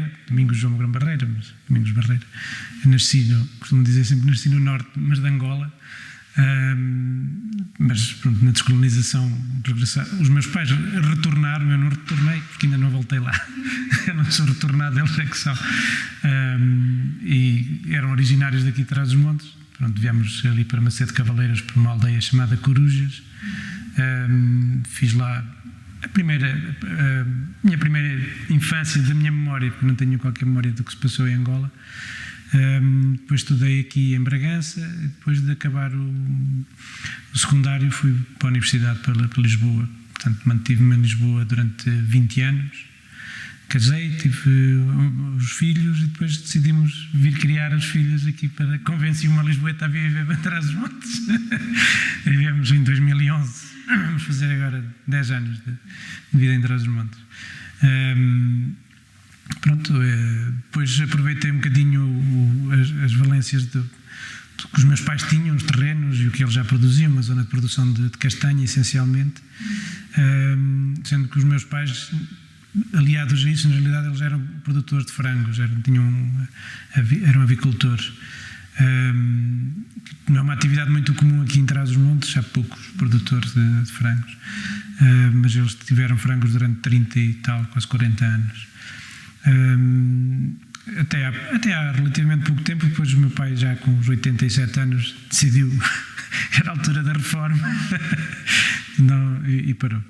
Barreira, Domingos João Grão Barreira, mas Domingos Barreira. Eu nasci, costumo dizer sempre, nasci no norte, mas de Angola. Mas pronto, na descolonização os meus pais retornaram, eu não retornei porque ainda não voltei lá. Eu não sou retornado, eles é que são. E eram originários daqui de Trás-os-Montes. Pronto, viemos ali para Macedo de Cavaleiros, para uma aldeia chamada Corujas. Fiz lá a minha primeira infância da minha memória, porque não tenho qualquer memória do que se passou em Angola. Depois estudei aqui em Bragança, e depois de acabar o secundário fui para a Universidade para Lisboa. Portanto, mantive-me em Lisboa durante 20 anos. Casei, tive os filhos e depois decidimos vir criar os filhos aqui para convencer uma Lisboeta a viver para Trás-os-Montes. Vivemos em 2011. Vamos fazer agora 10 anos de vida em Trás-os-Montes. Pronto, depois aproveitei um bocadinho as valências que os meus pais tinham, os terrenos e o que eles já produziam, uma zona de produção de castanha, essencialmente. Sendo que os meus pais, aliados a isso, na realidade eles eram produtores de frangos, eram avicultores. Não é uma atividade muito comum aqui em Trás-os-Montes, há poucos produtores de frangos, mas eles tiveram frangos durante 30 e tal, quase 40 anos. Até há relativamente pouco tempo. Depois o meu pai, já com os 87 anos, decidiu que era a altura da reforma e parou.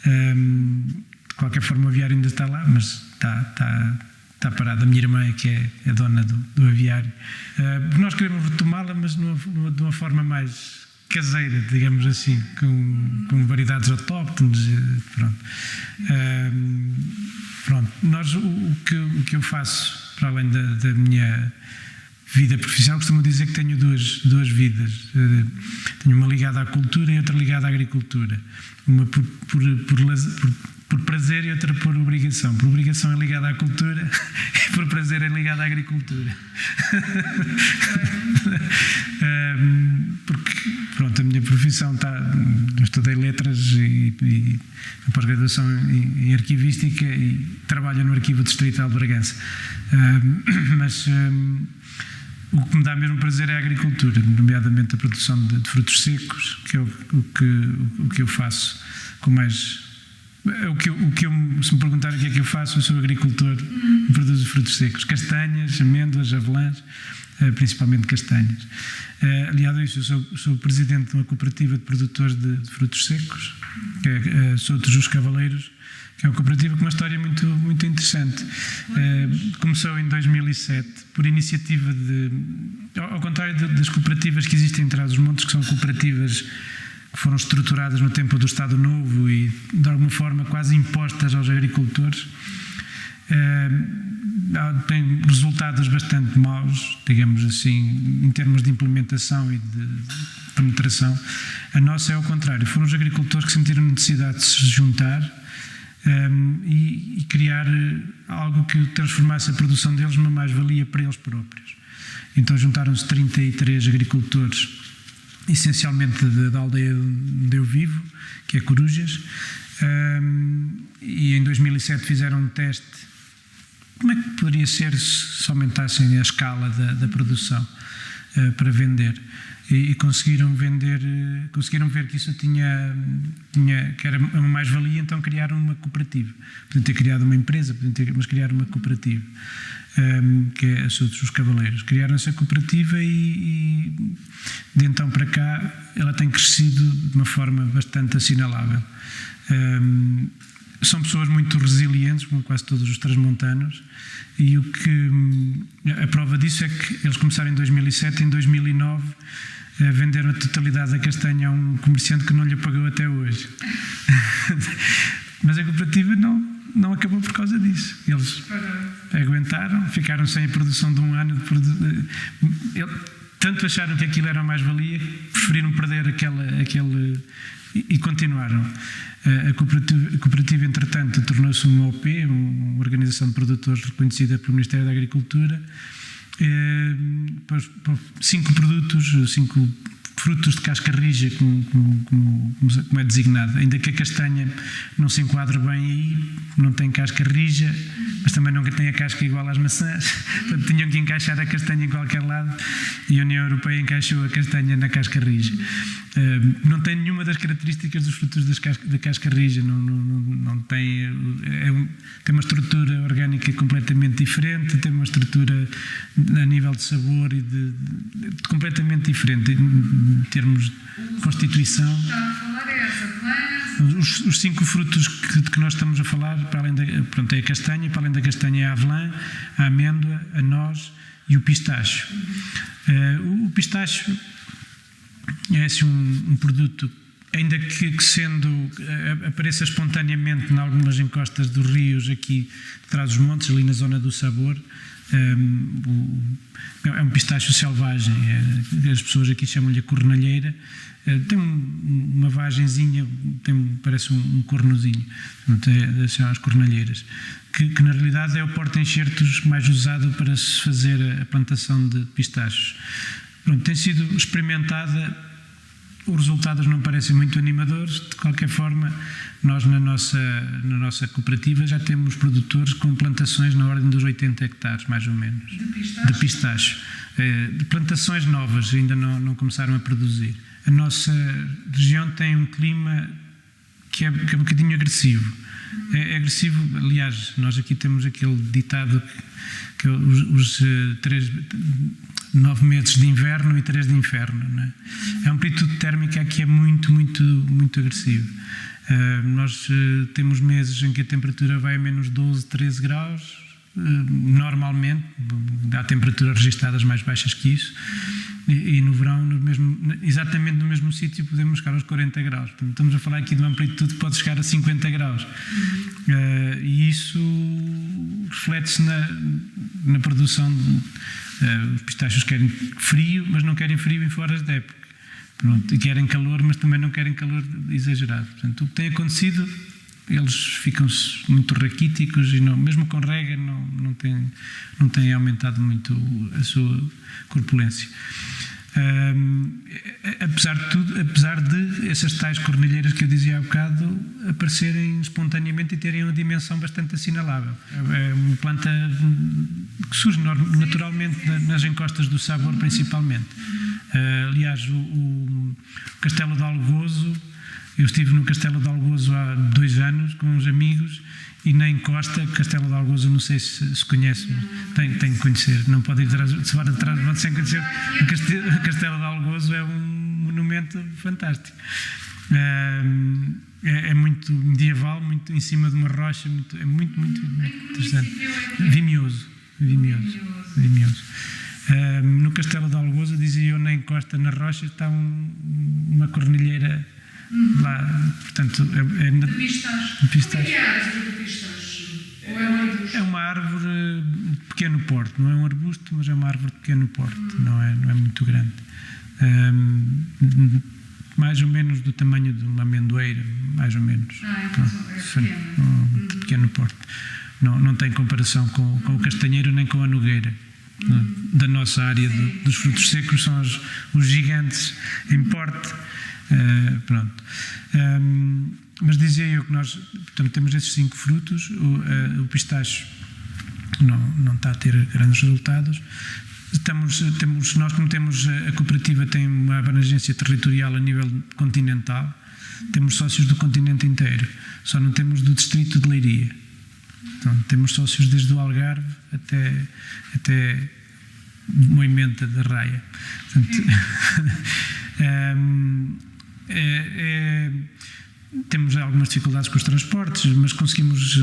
De qualquer forma o aviário ainda está lá, mas está parado. A minha irmã, que é a dona do aviário, nós queremos retomá-la, mas de uma forma mais caseira, digamos assim, com variedades autóctones. Pronto. Nós, o que eu faço, para além da minha vida profissional, costumo dizer que tenho duas vidas. Tenho uma ligada à cultura e outra ligada à agricultura. Uma por prazer e outra por obrigação. Por obrigação é ligada à cultura e por prazer é ligada à agricultura. Porque, pronto, a minha profissão eu estudei letras e pós-graduação em arquivística e trabalho no Arquivo Distrital de Bragança. Mas o que me dá mesmo prazer é a agricultura, nomeadamente a produção de frutos secos, que é o que eu faço com mais... se me perguntarem o que é que eu faço, eu sou agricultor, produzo frutos secos, castanhas, amêndoas, avelãs, principalmente castanhas. Aliado a isso, eu sou presidente de uma cooperativa de produtores de frutos secos, que é Souto dos Cavaleiros, que é uma cooperativa com uma história muito, muito interessante. Começou em 2007 por iniciativa ao contrário das cooperativas que existem em Trás-os-Montes, que são cooperativas que foram estruturadas no tempo do Estado Novo e, de alguma forma, quase impostas aos agricultores, tem resultados bastante maus, digamos assim, em termos de implementação e de penetração. A nossa é ao contrário. Foram os agricultores que sentiram necessidade de se juntar e criar algo que transformasse a produção deles numa mais-valia para eles próprios. Então juntaram-se 33 agricultores, essencialmente da aldeia onde eu vivo, que é Corujas, e em 2007 fizeram um teste. Como é que poderia ser se aumentassem a escala da produção para vender? E conseguiram ver que isso que era uma mais-valia, então criaram uma cooperativa. Podiam ter criado uma empresa, mas criaram uma cooperativa, que é a Souto dos Cavaleiros. Criaram essa cooperativa e de então para cá ela tem crescido de uma forma bastante assinalável. São pessoas muito resilientes, como quase todos os transmontanos, e a prova disso é que eles começaram em 2007, em 2009 venderam a totalidade da castanha a um comerciante que não lhe pagou até hoje. Mas a cooperativa não acabou por causa disso. Eles aguentaram, ficaram sem a produção de um ano. Tanto acharam que aquilo era mais valia, preferiram perder aquele e continuaram. A cooperativa, entretanto, tornou-se uma OP, uma organização de produtores reconhecida pelo Ministério da Agricultura. 5 produtos, 5 frutos de casca rija, como é designado, ainda que a castanha não se enquadre bem aí, não tem casca rija, mas também não tem a casca igual às maçãs, portanto tinham que encaixar a castanha em qualquer lado e a União Europeia encaixou a castanha na casca rija. Não tem nenhuma das características dos frutos da casca rija, não tem, tem uma estrutura orgânica completamente diferente, tem uma estrutura a nível de sabor e de completamente diferente em termos de constituição. Está a falar é essa planta. Os 5 frutos de que nós estamos a falar, para além é a castanha, para além da castanha é a avelã, a amêndoa, a noz e o pistacho. O pistacho é assim um produto, ainda que apareça espontaneamente em algumas encostas dos rios aqui de Trás-os-Montes, ali na zona do Sabor. É um pistacho selvagem, as pessoas aqui chamam-lhe a cornalheira. Tem uma vagenzinha, parece um cornozinho, são as cornalheiras, que na realidade é o porta-enxertos mais usado para se fazer a plantação de pistachos. Pronto, tem sido experimentada, os resultados não parecem muito animadores. De qualquer forma, nós na nossa cooperativa já temos produtores com plantações na ordem dos 80 hectares, mais ou menos, de pistacho. De plantações novas, ainda não começaram a produzir. A nossa região tem um clima que é um bocadinho agressivo. É agressivo, aliás, nós aqui temos aquele ditado que os 9 meses de inverno e 3 de inferno, não é? É um período térmico que é muito, muito, muito agressivo. Nós temos meses em que a temperatura vai a menos 12, 13 graus, normalmente, há temperaturas registadas mais baixas que isso, e no verão, exatamente no mesmo sítio, podemos chegar aos 40 graus. Portanto, estamos a falar aqui de uma amplitude que pode chegar a 50 graus. E isso reflete-se na produção. Os pistachos querem frio, mas não querem frio em fora de época. Pronto, e querem calor, mas também não querem calor exagerado. Portanto, o que tem acontecido, eles ficam-se muito raquíticos e mesmo com rega não tem aumentado muito a sua corpulência. Apesar de essas tais cornalheiras que eu dizia há bocado aparecerem espontaneamente e terem uma dimensão bastante assinalável. É uma planta que surge naturalmente nas encostas do Sabor, principalmente. Aliás, o Castelo de Algozo, eu estive no Castelo de Algozo há 2 anos com uns amigos, e na encosta, Castelo de Algozo, não sei se conhece, tem que conhecer, não pode ir de fora de trás sem conhecer. O Castelo de Algozo é um monumento fantástico. É muito medieval, muito em cima de uma rocha, é muito interessante. Vimioso. No Castelo de Algozo, dizia eu, na encosta, na rocha, está uma cornilheira lá, portanto, de pistacho. É uma árvore de pequeno porte, não é um arbusto, mas é uma árvore de pequeno porte, não é muito grande. Mais ou menos do tamanho de uma amendoeira, mais ou menos. De pequeno porte. Não tem comparação com o castanheiro nem com a nogueira. Da nossa área dos frutos secos são os gigantes em porte. Pronto. Mas dizia eu que nós, portanto, temos esses 5 frutos. O pistacho não está a ter grandes resultados. Nós, como temos, a cooperativa tem uma abrangência territorial a nível continental, temos sócios do continente inteiro, só não temos do distrito de Leiria. Então, temos sócios desde o Algarve até Moimenta da Raia. Portanto, temos algumas dificuldades com os transportes, mas conseguimos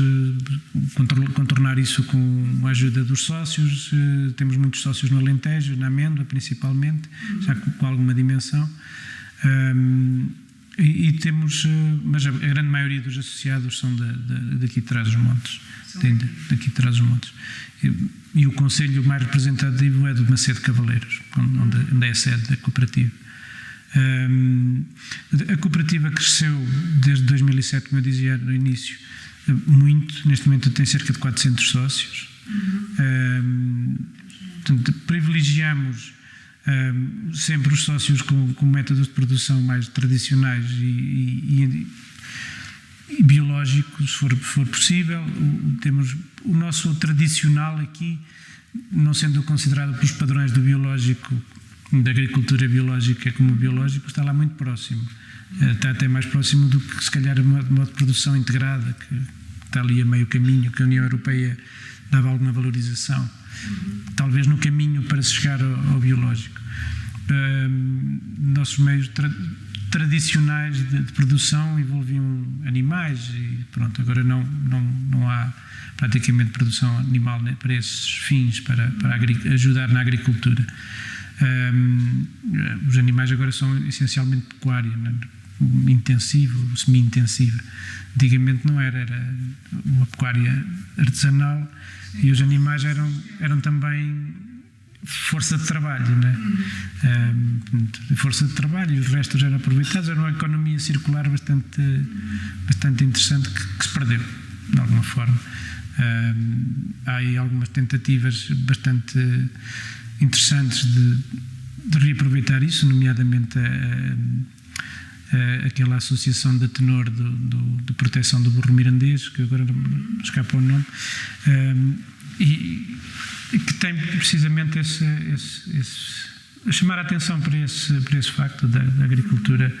contornar isso com a ajuda dos sócios. Temos muitos sócios no Alentejo, na Amêndoa principalmente, já com alguma dimensão. E temos, mas a grande maioria dos associados são daqui de Trás-os-Montes. Daqui de Trás-os-Montes. E o concelho mais representativo é do Macedo Cavaleiros, onde é a sede da cooperativa. A cooperativa cresceu desde 2007, como eu dizia no início, muito. Neste momento tem cerca de 400 sócios. Portanto, privilegiamos sempre os sócios com métodos de produção mais tradicionais e biológicos, se for possível. Temos o nosso tradicional aqui, não sendo considerado pelos padrões do biológico, da agricultura biológica como biológico, está lá muito próximo. Está até mais próximo do que, se calhar, o modo de produção integrada, que está ali a meio caminho, que a União Europeia dava alguma valorização. Talvez no caminho para se chegar ao biológico. Nossos meios tradicionais de produção envolviam animais e pronto, agora não há praticamente produção animal para esses fins, para ajudar na agricultura. Os animais agora são essencialmente pecuária, intensiva, semi-intensiva. Antigamente não era uma pecuária artesanal. E os animais eram também força de trabalho, força de trabalho, e os restos eram aproveitados. Era uma economia circular bastante interessante que se perdeu, de alguma forma. Há aí algumas tentativas bastante interessantes de reaproveitar isso, nomeadamente aquela associação da Tenor de proteção do burro mirandês, que agora não escapa o nome, e que tem precisamente a chamar a atenção para esse facto da agricultura.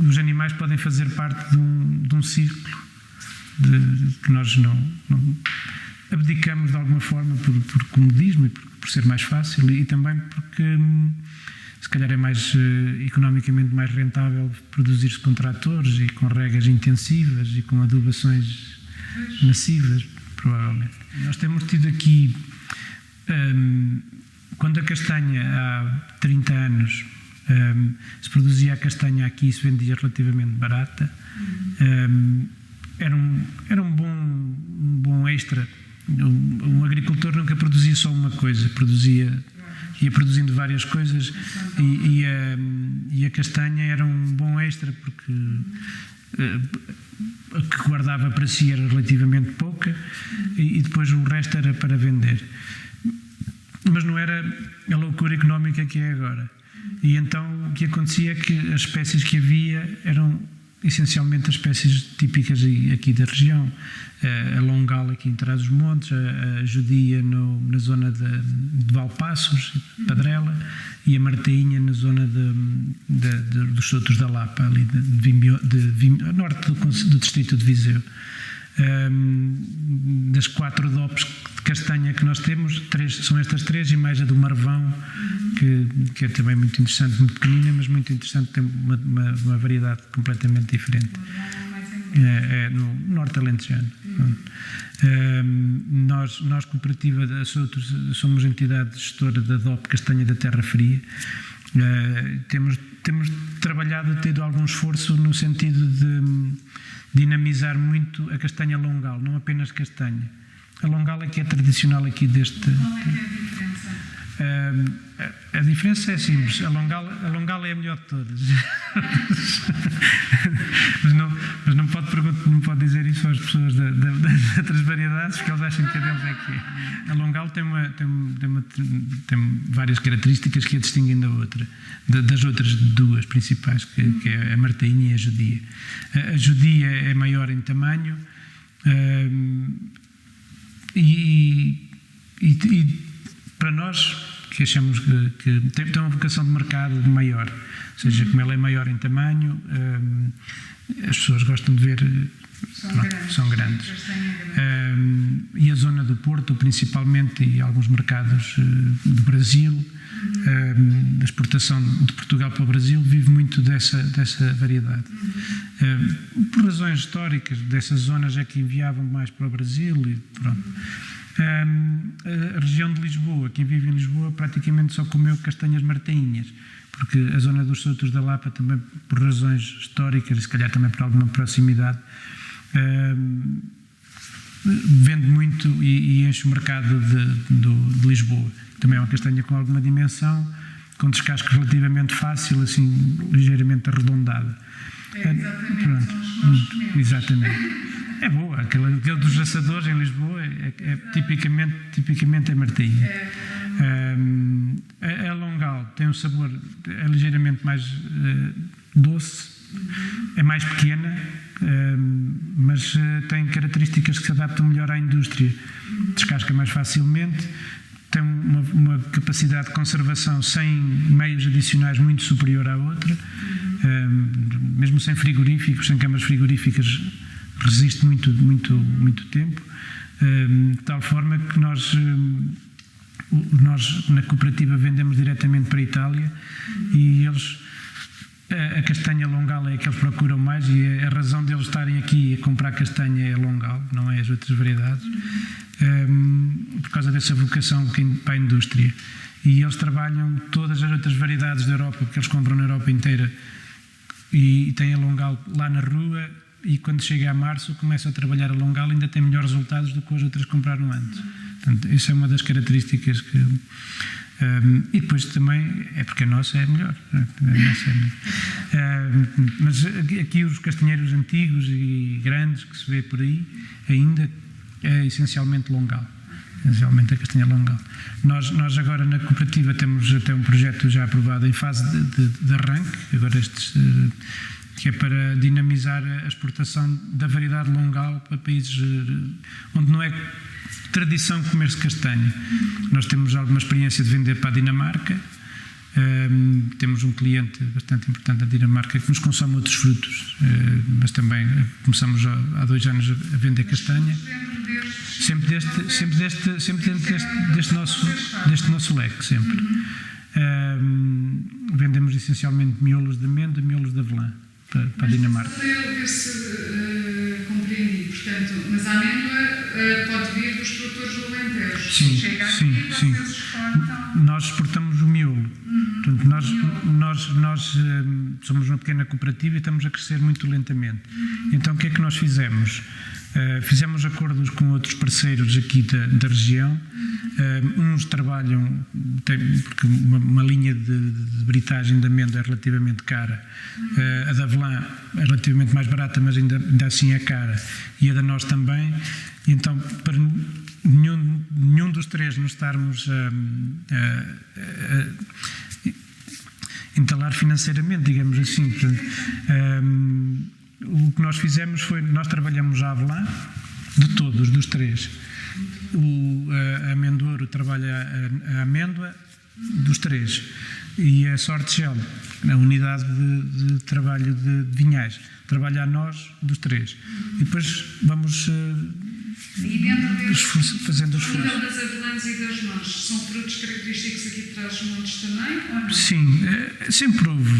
Os animais podem fazer parte de um ciclo que nós não abdicamos de alguma forma por comodismo e por ser mais fácil, e também porque se calhar é mais economicamente mais rentável produzir-se com tratores e com regas intensivas e com adubações massivas, provavelmente. Nós temos tido aqui, quando a castanha há 30 anos se produzia a castanha aqui e se vendia relativamente barata, era um bom extra. Um agricultor nunca produzia só uma coisa, ia produzindo várias coisas, e a castanha era um bom extra, porque a que guardava para si era relativamente pouca, e depois o resto era para vender. Mas não era a loucura económica que é agora. E então o que acontecia é que as espécies que havia eram essencialmente as espécies típicas aqui da região. A longal aqui em Trás-os-Montes, a judia na zona de Valpaços, Padrela, e a martainha na zona dos Sotos da Lapa, ali norte do distrito de Viseu. Das 4 DOPs de castanha que nós temos, 3 são estas 3, e mais a do Marvão, que é também muito interessante, muito pequenina, mas muito interessante, tem uma variedade completamente diferente. É no norte alentejano. Nós, cooperativa da Sotos, somos entidade gestora da DOP Castanha da Terra Fria. Temos trabalhado, tido algum esforço no sentido de dinamizar muito a castanha longal, não apenas castanha. A longal é que é tradicional aqui deste... Qual é que é a diferença? A diferença é simples. A longal é a melhor de todas. mas não pode dizer isso às pessoas das outras variedades, porque eles acham que a deles é que é. A longal tem várias características que a distinguem da outra, das outras 2 principais, que é a martainha e a judia. A judia é maior em tamanho, e para nós, que achamos que tem uma vocação de mercado maior, ou seja, como ela é maior em tamanho, as pessoas gostam de ver, são grandes. E a zona do Porto, principalmente, e alguns mercados do Brasil, da exportação de Portugal para o Brasil, vive muito dessa variedade. Por razões históricas, dessas zonas é que enviavam mais para o Brasil e pronto. A região de Lisboa, quem vive em Lisboa praticamente só comeu castanhas martainhas, porque a zona dos Sotos da Lapa, também por razões históricas e se calhar também por alguma proximidade, vende muito e enche o mercado de Lisboa. Também é uma castanha com alguma dimensão, com descasque relativamente fácil, assim, ligeiramente arredondada. Exatamente, são os que nós comemos. Exatamente. É boa, aquele dos assadores em Lisboa é tipicamente a martainha. A Longal tem um sabor, é ligeiramente mais doce, é mais pequena, mas tem características que se adaptam melhor à indústria. Descasca mais facilmente, tem uma capacidade de conservação sem meios adicionais muito superior à outra, mesmo sem frigoríficos, sem câmaras frigoríficas, resiste muito tempo, de tal forma que nós na cooperativa vendemos diretamente para a Itália e eles, a castanha Longal é a que eles procuram mais, e a razão deles estarem aqui a comprar castanha é a Longal, não é as outras variedades, por causa dessa vocação para a indústria. E eles trabalham todas as outras variedades da Europa, porque eles compram na Europa inteira, e têm a Longal lá na rua, e quando chega a março começa a trabalhar a Longal, ainda tem melhores resultados do que as outras que compraram antes. Portanto, isso é uma das características que... e depois também é porque a nossa é melhor. Mas aqui os castanheiros antigos e grandes que se vê por aí, ainda é essencialmente Longal. Essencialmente a castanha Longal. Nós agora na cooperativa temos até um projeto já aprovado em fase de arranque, agora que é para dinamizar a exportação da variedade Longal para países onde não é tradição comer-se castanha. Nós temos alguma experiência de vender para a Dinamarca, temos um cliente bastante importante da Dinamarca que nos consome outros frutos, mas também começamos há 2 anos a vender castanha, sempre deste nosso leque, sempre. Vendemos essencialmente miolos de amêndoa e miolos de avelã para a Dinamarca. Compreendi, portanto, mas a amêndoa pode vir dos produtores do Alentejo. Sim, chega aqui, sim. vocês exportam. Nós exportamos o miolo. Portanto, nós somos uma pequena cooperativa e estamos a crescer muito lentamente. Então, o que é que nós fizemos? Fizemos acordos com outros parceiros aqui da região. Uns trabalham, porque uma linha de britagem de amêndoa é relativamente cara. A da avelã é relativamente mais barata, mas ainda assim é cara. E a da nós também. Então, para nenhum dos três nos estarmos a entalar financeiramente, digamos assim. Portanto, o que nós fizemos foi, nós trabalhamos a avelã de todos, dos três. A amendoeiro trabalha a amêndoa dos três. E a Sorte-Gel, a unidade de trabalho de vinhais, trabalha a nós dos três. E depois vamos fazendo esforço. O nível das avelãs e das nós são frutos característicos aqui de Trás-os-Montes também? Ou não? Sim, sempre houve.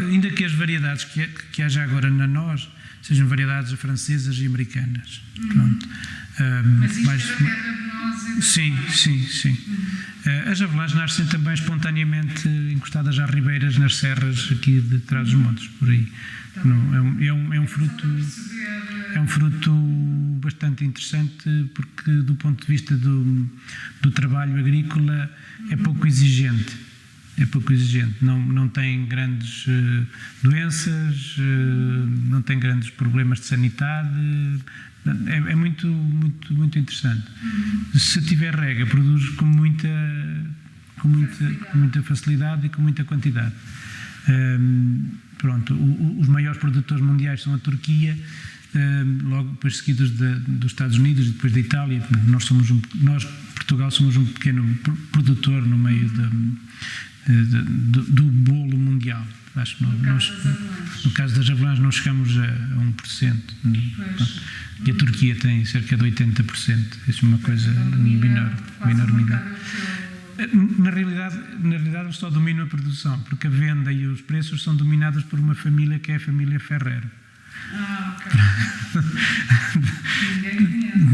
Ainda que as variedades que haja agora na nós sejam variedades francesas e americanas. Pronto. Mas isto é da terra de nós e Sim. As avelãs nascem também espontaneamente encostadas às ribeiras, nas serras aqui de Trás-os-Montes, por aí. É um fruto bastante interessante, porque do ponto de vista do trabalho agrícola é pouco exigente. Não tem grandes doenças, não tem grandes problemas de sanidade. É muito interessante. Se tiver rega, produz com muita facilidade e com muita quantidade. Pronto, os maiores produtores mundiais são a Turquia, logo depois seguidos dos Estados Unidos e depois da Itália. Nós, Portugal, somos um pequeno produtor no meio do bolo mundial. Acho que no caso das avelãs não chegamos a 1%. E a Turquia tem cerca de 80%. Isso é uma coisa menor. Na realidade, eles só dominam a produção, porque a venda e os preços são dominados por uma família que é a família Ferrero. Ok.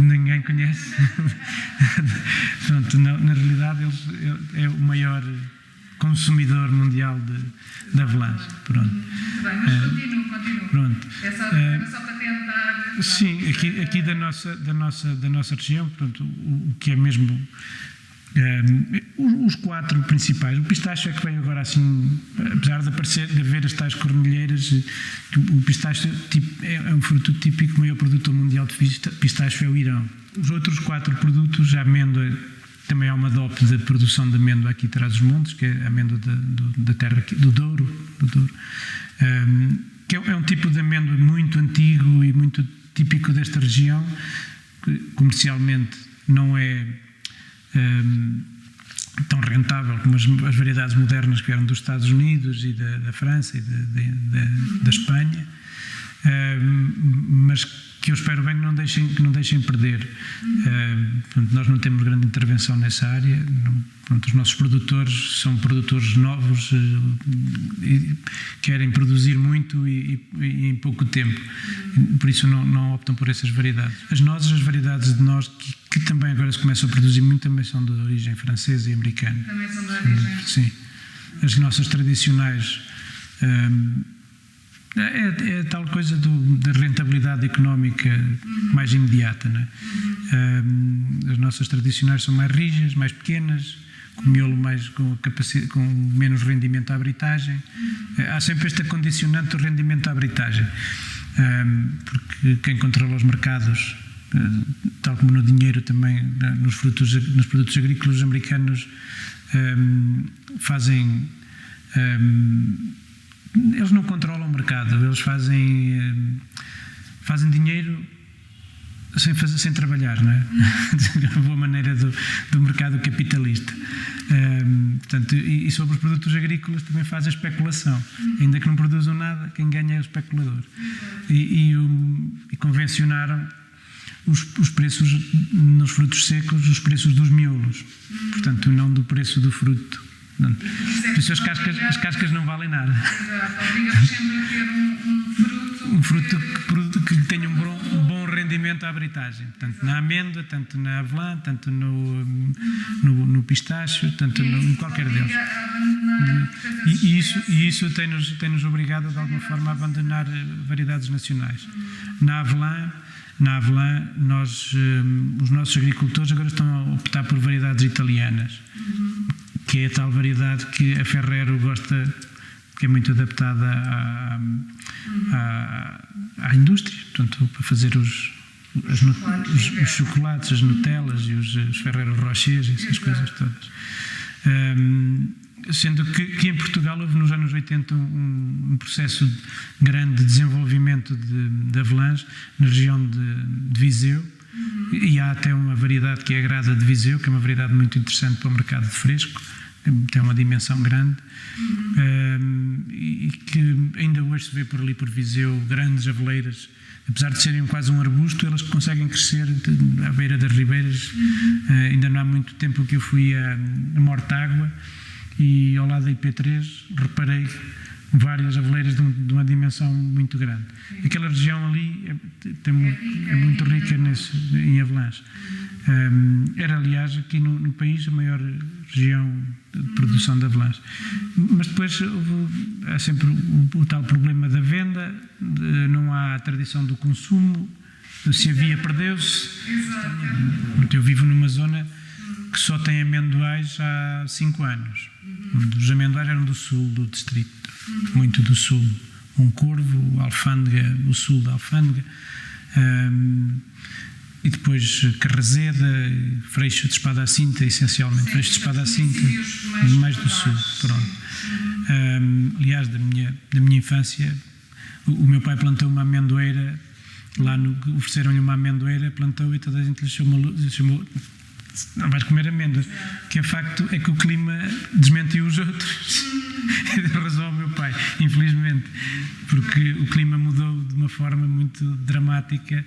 Ninguém conhece. Portanto, na realidade, é o maior consumidor mundial de avelãs. Pronto. Muito bem, mas continua. Pronto. Era só para tentar... Sim, aqui da nossa região, pronto, o que é mesmo... os 4 principais. O pistacho é que veio agora assim, apesar de haver as tais cornilheiras, o pistacho é um fruto típico. O maior produtor mundial de pistacho é o Irão. Os outros 4 produtos, a amêndoa Também há uma DOP de produção de amêndoa aqui atrás dos montes, que é a amêndoa da terra do Douro, que é um tipo de amêndoa muito antigo e muito típico desta região, que comercialmente não é tão rentável como as variedades modernas que vieram dos Estados Unidos e da França e da Espanha, mas que eu espero bem que não deixem perder. Portanto, nós não temos grande intervenção nessa área. Os nossos produtores são produtores novos e querem produzir muito e em pouco tempo. Por isso não optam por essas variedades. As variedades de nós que também agora se começam a produzir muito, também são de origem francesa e americana. Também são de origem? Sim. As nossas tradicionais... É tal coisa da rentabilidade económica mais imediata, não é? As nossas tradicionais são mais rijas, mais pequenas, com miolo com menos rendimento à britagem. Há sempre este condicionante do rendimento à britagem, porque quem controla os mercados, tal como no dinheiro também, nos produtos agrícolas, os americanos fazem... eles não controlam o mercado, eles fazem dinheiro sem trabalhar, não é? A boa maneira do mercado capitalista. Portanto, e sobre os produtos agrícolas também fazem especulação. Ainda que não produzam nada, quem ganha é o especulador. E convencionaram os preços nos frutos secos, os preços dos miolos. Portanto, não do preço do fruto. Por isso as cascas não valem nada. Exato, obriga-vos sempre a ter um fruto que tenha um bom rendimento à britagem. Tanto na amêndoa, tanto na avelã, tanto no pistácio, tanto em qualquer deles. E isso tem-nos obrigado de alguma forma a abandonar variedades nacionais. Na avelã, os nossos agricultores agora estão a optar por variedades italianas. Que é a tal variedade que a Ferrero gosta, que é muito adaptada à indústria, portanto, para fazer os chocolates, as Nutellas e os Ferrero Rochers, essas coisas todas. Sendo que em Portugal houve nos anos 80 um processo grande de desenvolvimento de avelãs na região de Viseu. E há até uma variedade que é a Grada de Viseu, que é uma variedade muito interessante para o mercado de fresco, tem uma dimensão grande, e que ainda hoje se vê por ali por Viseu grandes aveleiras, apesar de serem quase um arbusto, elas conseguem crescer à beira das ribeiras. Ainda não há muito tempo que eu fui a Mortágua e ao lado da IP3 reparei várias aveleiras de uma dimensão muito grande. Aquela região ali é muito rica em avelãs. Era, aliás, aqui no país a maior região de produção de avelãs. Mas depois há sempre o tal problema da venda, não há a tradição do consumo, se havia, perdeu-se. Eu vivo numa zona que só tem amendoais há 5 anos. Os amendoais eram do sul do distrito, muito do sul. Corvo, Alfândega, o sul da Alfândega, e depois Carrazeda, Freixo de Espada à Cinta, essencialmente. Freixo de Espada à Cinta, mais do sul. Pronto. Aliás, da minha infância, o meu pai plantou uma amendoeira, ofereceram-lhe uma amendoeira, plantou e toda a gente lhe chamou não vais comer amêndoas, que é facto é que o clima desmentiu os outros e deu razão ao meu pai, infelizmente, porque o clima mudou de uma forma muito dramática.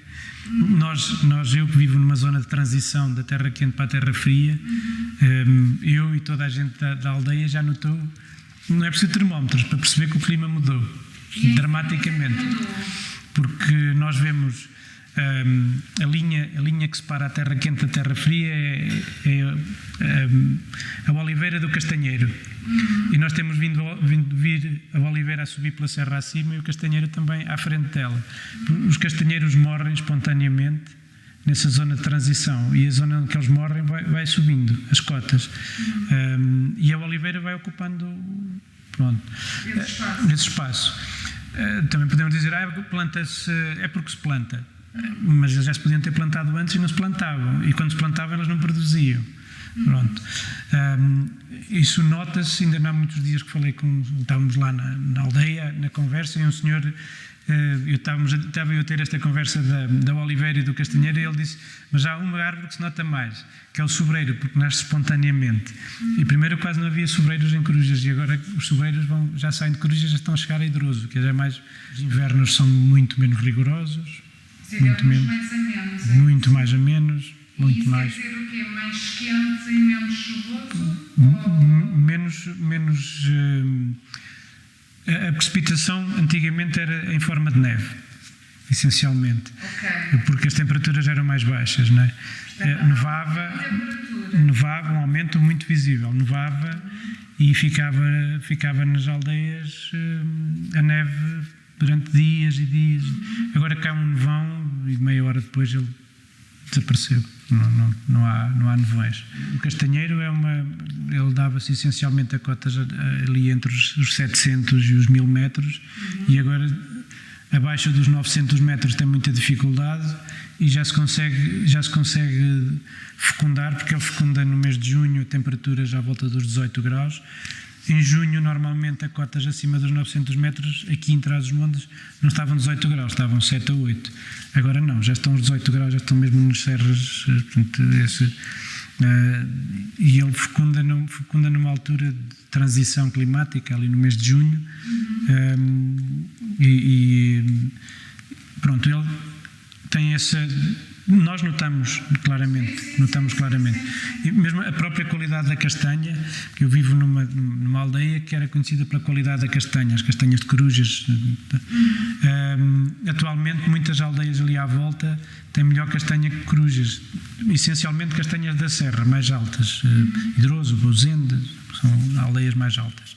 Eu que vivo numa zona de transição da terra quente para a terra fria, eu e toda a gente da aldeia já notou, não é preciso termómetros para perceber que o clima mudou dramaticamente, porque nós vemos a linha que separa a terra quente da terra fria é a oliveira do castanheiro. E nós temos vir a oliveira a subir pela serra acima e o castanheiro também à frente dela. Os castanheiros morrem espontaneamente nessa zona de transição e a zona onde eles morrem vai subindo as cotas, e a oliveira vai ocupando esse espaço. Também podemos dizer planta-se, é porque se planta. Mas eles já se podiam ter plantado antes e não se plantavam. E quando se plantavam, elas não produziam. Pronto. Isso nota-se, ainda não há muitos dias que estávamos lá na aldeia, na conversa, e um senhor, estava eu a ter esta conversa da oliveira e do castanheiro, e ele disse, mas há uma árvore que se nota mais, que é o sobreiro, porque nasce espontaneamente. E primeiro quase não havia sobreiros em Corujas, e agora os sobreiros já saem de Corujas, já estão a chegar a Idroso, que já mais, os invernos são muito menos rigorosos, muito mais a menos. Muito isso mais. Quer dizer o quê? Mais quente e menos chuvoso? Menos. A precipitação antigamente era em forma de neve, essencialmente. Okay. Porque as temperaturas eram mais baixas, não é? Nevava, um aumento muito visível. Nevava e ficava nas aldeias a neve durante dias e dias. Agora cai um nevão e meia hora depois ele desapareceu. Não há nevões. O castanheiro ele dava-se essencialmente a cotas ali entre os 700 e os 1000 metros, e agora abaixo dos 900 metros tem muita dificuldade e já se consegue fecundar, porque ele fecunda no mês de junho a temperaturas à volta dos 18 graus. Em junho, normalmente, a cotas acima dos 900 metros, aqui em Trás-os-Montes, não estavam 18 graus, estavam 7 ou 8. Agora não, já estão os 18 graus, já estão mesmo nas serras. Portanto, e ele fecunda numa altura de transição climática, ali no mês de junho. Pronto, ele tem essa... Nós notamos claramente. E mesmo a própria qualidade da castanha, que eu vivo numa aldeia que era conhecida pela qualidade da castanha, as castanhas de Corujas. Atualmente, muitas aldeias ali à volta têm melhor castanha que Corujas. Essencialmente castanhas da serra, mais altas. Idroso, Bouzende, são aldeias mais altas.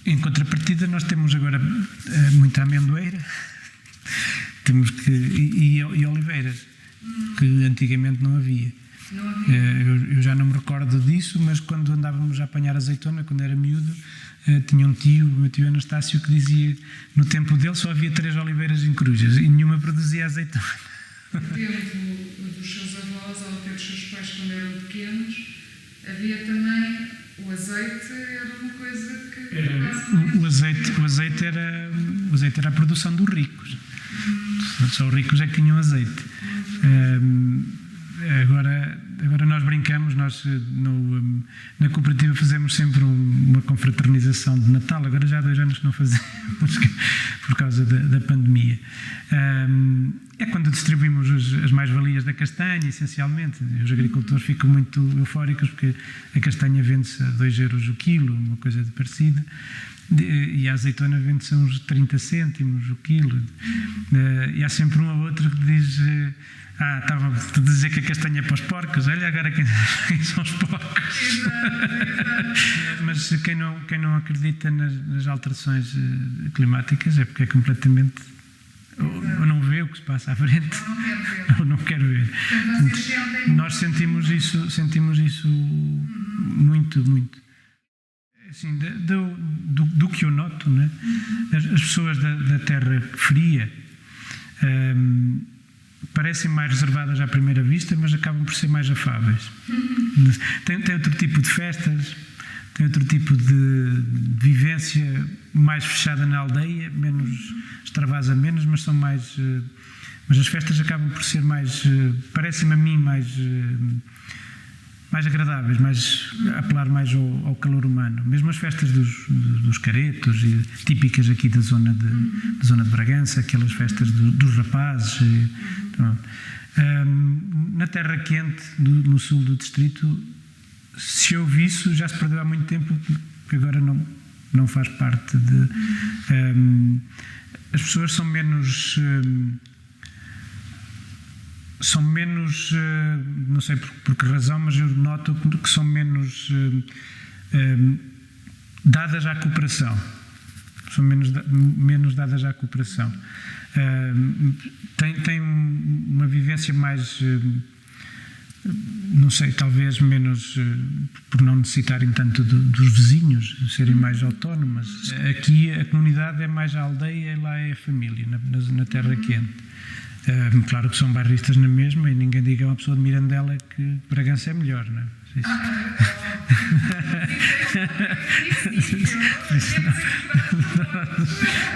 Em contrapartida, nós temos agora muita amendoeira. Temos e oliveiras, que antigamente não havia. Eu já não me recordo disso, mas quando andávamos a apanhar azeitona, quando era miúdo, tinha o meu tio Anastácio, que dizia que no tempo dele só havia 3 oliveiras em Corujas e nenhuma produzia azeitona. No tempo dos seus avós ou até dos seus pais, quando eram pequenos, havia também o azeite, era uma coisa que... O azeite era a produção dos ricos. Só os ricos é que tinham azeite. Agora nós brincamos, na cooperativa fazemos sempre uma confraternização de Natal, agora já há 2 anos que não fazemos por causa da pandemia. É quando distribuímos as mais-valias da castanha, essencialmente. Os agricultores ficam muito eufóricos porque a castanha vende-se a 2 euros o quilo, uma coisa parecida. E a azeitona vende-se a uns 30 cêntimos o quilo. E há sempre um ou outro que diz: estava a dizer que a castanha é para os porcos, olha agora quem são os porcos. Mas quem não acredita nas alterações climáticas é porque é completamente... ou não vê o que se passa à frente, ou não quer ver. Nós sentimos isso muito, muito. Assim, do que eu noto, né? As pessoas da terra fria parecem mais reservadas à primeira vista, mas acabam por ser mais afáveis. Tem outro tipo de festas, tem outro tipo de vivência mais fechada na aldeia, extravasa menos, mas são mais... mas as festas acabam por ser mais... parecem-me a mim mais agradáveis, apelar mais ao calor humano. Mesmo as festas dos caretos, típicas aqui da zona de Bragança, aquelas festas dos rapazes. Na terra quente, no sul do distrito, se houve isso, já se perdeu há muito tempo, porque agora não faz parte de... as pessoas são menos... não sei por que razão, mas eu noto que são menos dadas à cooperação. São menos dadas à cooperação. Tem uma vivência mais, não sei, talvez menos, por não necessitarem tanto dos vizinhos, serem mais autónomas. Aqui a comunidade é mais a aldeia e lá é a família, na terra quente. Claro que são bairristas na mesma e ninguém diga a uma pessoa de Mirandela que Bragança é melhor, não é?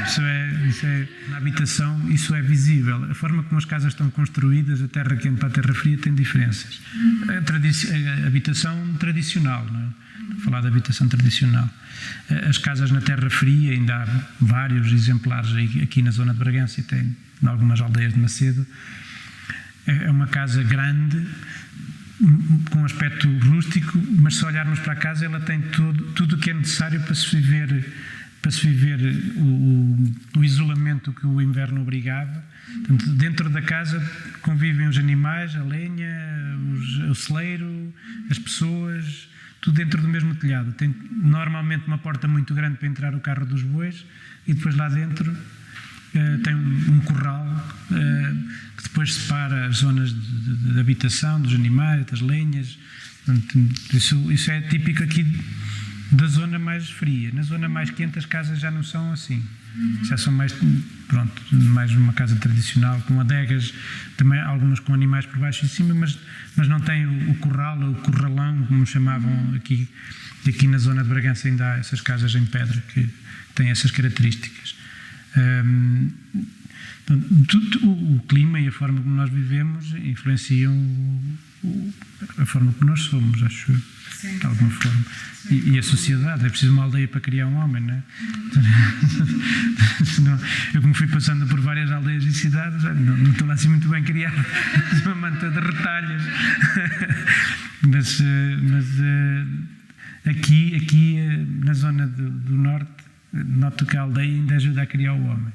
Isso é na habitação, isso é visível. A forma como as casas estão construídas, a terra quente para a terra fria, tem diferenças. A habitação tradicional, não é? Estou a falar da habitação tradicional. As casas na terra fria, ainda há vários exemplares aqui na zona de Bragança e tem em algumas aldeias de Macedo. É uma casa grande, com um aspecto rústico, mas se olharmos para a casa, ela tem tudo o que é necessário para se viver o isolamento que o inverno obrigava. Portanto, dentro da casa convivem os animais, a lenha, o celeiro, as pessoas, tudo dentro do mesmo telhado. Tem normalmente uma porta muito grande para entrar o carro dos bois e depois lá dentro tem um corral que depois separa as zonas de habitação dos animais, das lenhas. Portanto, isso é típico aqui da zona mais fria. Na zona mais quente as casas já não são assim. Já são mais uma casa tradicional, com adegas, também algumas com animais por baixo e cima, mas não tem o corral, o corralão, como chamavam aqui. E aqui na zona de Bragança ainda há essas casas em pedra que têm essas características. O clima e a forma como nós vivemos influenciam a forma como nós somos, acho eu, de alguma forma. E a sociedade, é preciso uma aldeia para criar um homem, não é? Eu, como fui passando por várias aldeias e cidades, não estou lá assim muito bem criado, uma manta de retalhos. Mas aqui na zona do norte, noto que a aldeia ainda ajuda a criar o homem.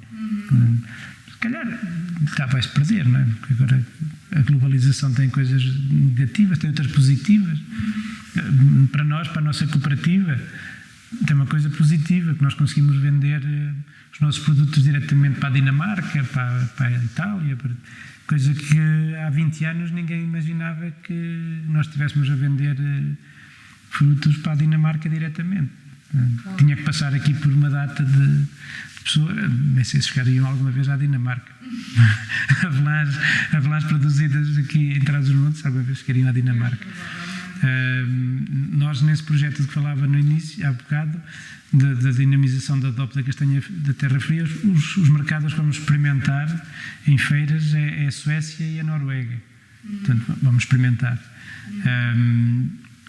Se calhar vai-se perder, não é? Porque agora a globalização tem coisas negativas, tem outras positivas. Para nós, para a nossa cooperativa, tem uma coisa positiva, que nós conseguimos vender os nossos produtos diretamente para a Dinamarca, para a Itália, coisa que há 20 anos ninguém imaginava que nós estivéssemos a vender frutos para a Dinamarca diretamente. Tinha que passar aqui por uma data de pessoas, nem sei se chegariam alguma vez à Dinamarca. Avelãs produzidas aqui em Trás-os-Montes, alguma vez chegariam à Dinamarca. Nós, nesse projeto de que falava no início, há bocado, da dinamização da DOP da castanha da terra fria, os mercados que vamos experimentar em feiras é a Suécia e a Noruega. Portanto, vamos experimentar.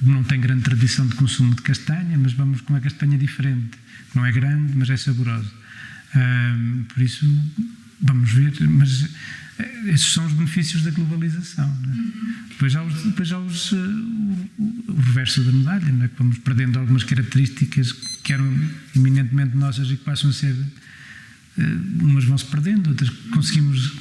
Não tem grande tradição de consumo de castanha, mas vamos com uma castanha diferente. Não é grande, mas é saborosa. Por isso, vamos ver. Mas esses são os benefícios da globalização. Não é? Depois há o reverso da medalha, não é? Que vamos perdendo algumas características que eram eminentemente nossas e que passam a ser. Umas vão-se perdendo, outras conseguimos,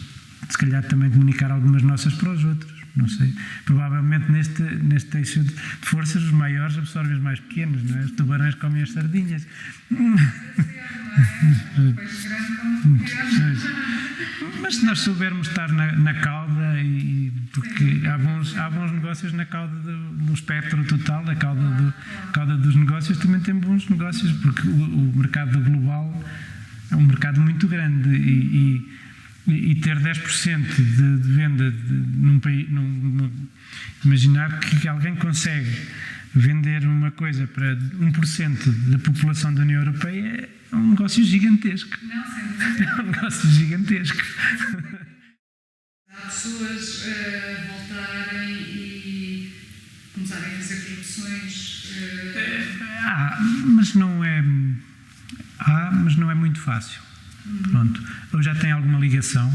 se calhar, também comunicar algumas nossas para os outros. Não sei. Provavelmente neste eixo de forças, os maiores absorvem os mais pequenos, não é? Os tubarões comem as sardinhas. Mas se nós soubermos estar na cauda, porque há bons negócios na cauda do espectro total, a cauda dos negócios também tem bons negócios, porque o mercado global é um mercado muito grande e ter 10% de venda num país, imaginar que alguém consegue vender uma coisa para 1% da população da União Europeia é um negócio gigantesco. É um negócio gigantesco. Há pessoas voltarem e começarem a fazer produções. Mas não é muito fácil. Pronto. Eu já tenho alguma ligação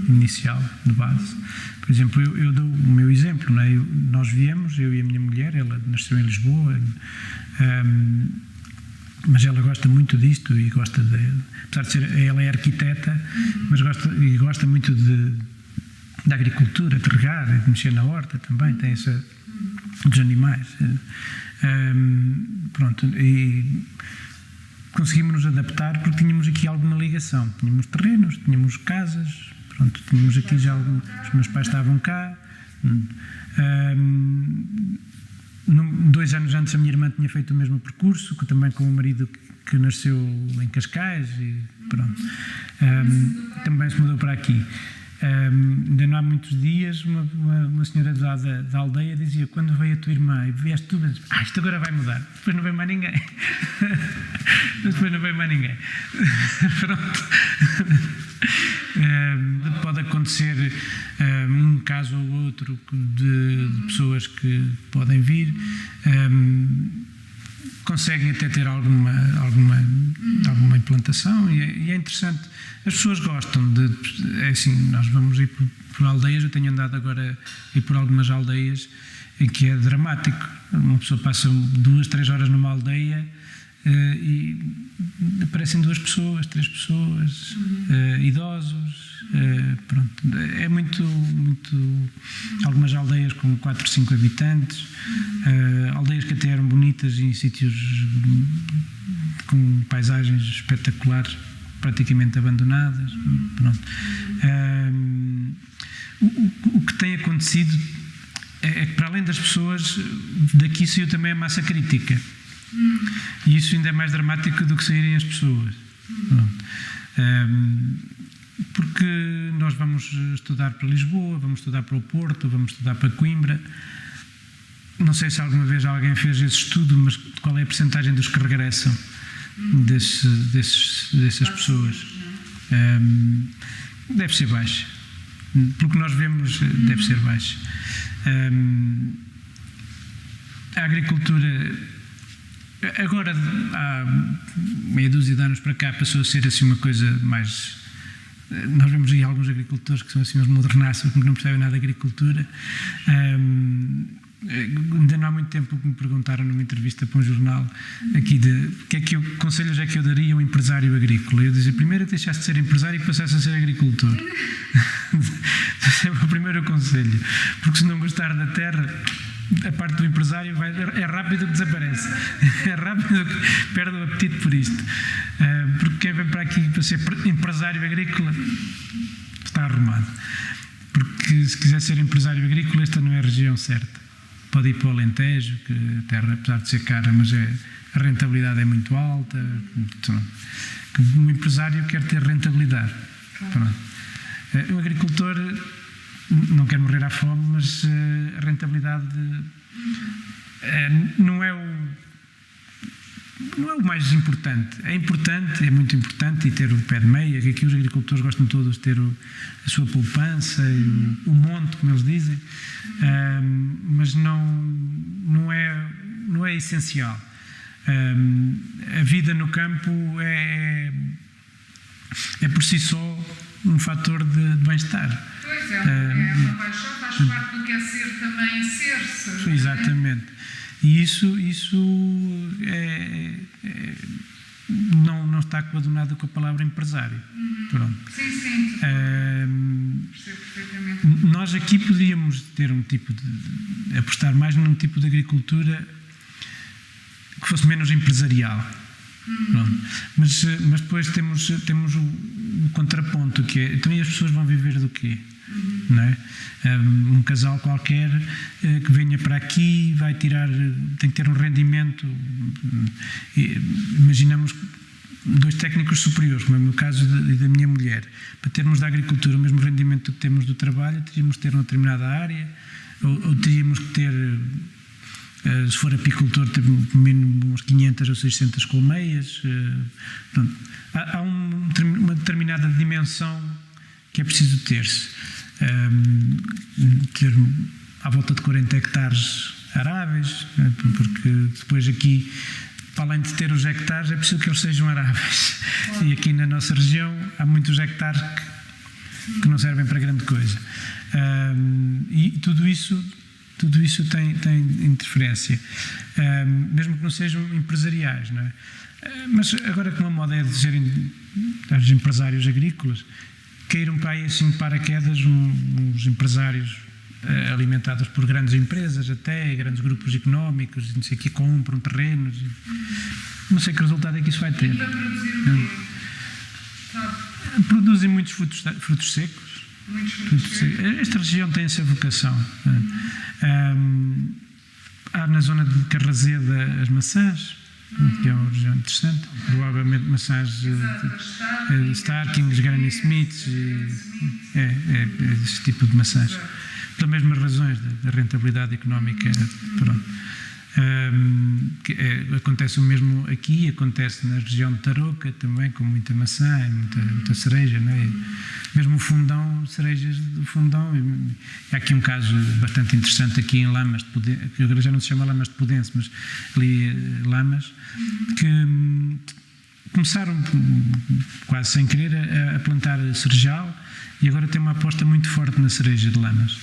inicial, de base. Por exemplo, eu dou o meu exemplo, não é? Nós viemos, eu e a minha mulher, ela nasceu em Lisboa, mas ela gosta muito disto e gosta apesar de ser, ela é arquiteta, mas gosta muito da agricultura, de regar, de mexer na horta também, tem dos animais. Pronto, e conseguimos nos adaptar porque tínhamos aqui alguma ligação. Tínhamos terrenos, tínhamos casas, pronto, tínhamos aqui já os meus pais estavam cá. 2 anos antes a minha irmã tinha feito o mesmo percurso, também com o marido que nasceu em Cascais e pronto. Também se mudou para aqui. Ainda não há muitos dias, uma senhora da aldeia dizia: quando veio a tua irmã e vieste tu, isto agora vai mudar. Depois não veio mais ninguém. Pronto. Pode acontecer um caso ou outro de pessoas que podem vir. Conseguem até ter alguma implantação e é interessante. As pessoas gostam é assim, nós vamos ir por aldeias. Eu tenho andado agora a ir por algumas aldeias em que é dramático. Uma pessoa passa 2-3 horas numa aldeia e aparecem 2 pessoas, 3 pessoas, idosos. Pronto. É muito. Algumas aldeias com 4-5 habitantes, aldeias que até eram bonitas em sítios com paisagens espetaculares, praticamente abandonadas. Pronto. O que tem acontecido é que, para além das pessoas, daqui saiu também a massa crítica. E isso ainda é mais dramático do que saírem as pessoas. Pronto. Porque nós vamos estudar para Lisboa, vamos estudar para o Porto, vamos estudar para Coimbra. Não sei se alguma vez alguém fez esse estudo, mas qual é a percentagem dos que regressam dessas pessoas? Deve ser baixa. Pelo que nós vemos, deve ser baixa. A agricultura, agora, há meia dúzia de anos para cá, passou a ser assim uma coisa mais... Nós vemos aí alguns agricultores que são assim uns modernaços, que não percebem nada de agricultura. Ainda não há muito tempo que me perguntaram numa entrevista para um jornal aqui que conselhos é que eu daria a um empresário agrícola. Eu dizia: primeiro deixasse de ser empresário e passasse a ser agricultor. Esse é o primeiro conselho, porque se não gostar da terra, a parte do empresário é rápido que desaparece, é rápido que perde o apetite por isto, porque quem vem para aqui para ser empresário agrícola está arrumado, porque se quiser ser empresário agrícola, esta não é a região certa. Pode ir para o Alentejo, que a terra, apesar de ser cara, mas a rentabilidade é muito alta. Um empresário quer ter rentabilidade. Pronto. O agricultor não quer morrer à fome, mas a rentabilidade não é o mais importante. É importante, é muito importante, e ter o pé de meia, que aqui os agricultores gostam todos de ter a sua poupança, e o monte, como eles dizem, mas não é essencial. A vida no campo é por si só um fator de bem-estar. Pois é uma paixão, faz parte do que é ser também ser-se. Exatamente. E isso não está coadunado com a palavra empresário. Pronto. Sim. Percebo perfeitamente. Nós aqui podíamos ter apostar mais num tipo de agricultura que fosse menos empresarial. Mas depois temos o contraponto, que é: então, e as pessoas vão viver do quê? Não é? Um casal qualquer que venha para aqui tem que ter um rendimento. Imaginamos 2 técnicos superiores, como é o meu caso da minha mulher. Para termos da agricultura o mesmo rendimento que temos do trabalho, teríamos que ter uma determinada área, ou teríamos que ter, se for apicultor, ter pelo menos uns 500 ou 600 colmeias. Há uma determinada dimensão que é preciso ter-se. Ter à volta de 40 hectares aráveis, porque depois aqui, para além de ter os hectares, é preciso que eles sejam aráveis. E aqui na nossa região há muitos hectares que não servem para grande coisa. E tudo isso tem interferência, mesmo que não sejam empresariais, não é? Mas agora, como a moda é de serem os empresários agrícolas, caíram para aí assim de paraquedas uns empresários alimentados por grandes empresas, até grandes grupos económicos, não sei o que, compram terrenos. Não sei que resultado é que isso vai ter. E para produzir o quê? Produzem muitos frutos secos. Muitos frutos secos. Esta região tem essa vocação. Há na zona de Carrazeda as maçãs, que é uma região interessante. Provavelmente maçãs Starkings, Granny Smiths, é esse tipo de maçãs. Pelas mesmas razões da rentabilidade económica. Pronto. Acontece o mesmo aqui, acontece na região de Tarouca também, com muita maçã e muita cereja, não é? Mesmo o fundão, cerejas do fundão. Há aqui um caso bastante interessante aqui em Lamas de Pudense, que agora já não se chama Lamas de Pudense, mas ali Lamas, que começaram quase sem querer a plantar cerejal e agora tem uma aposta muito forte na cereja de Lamas.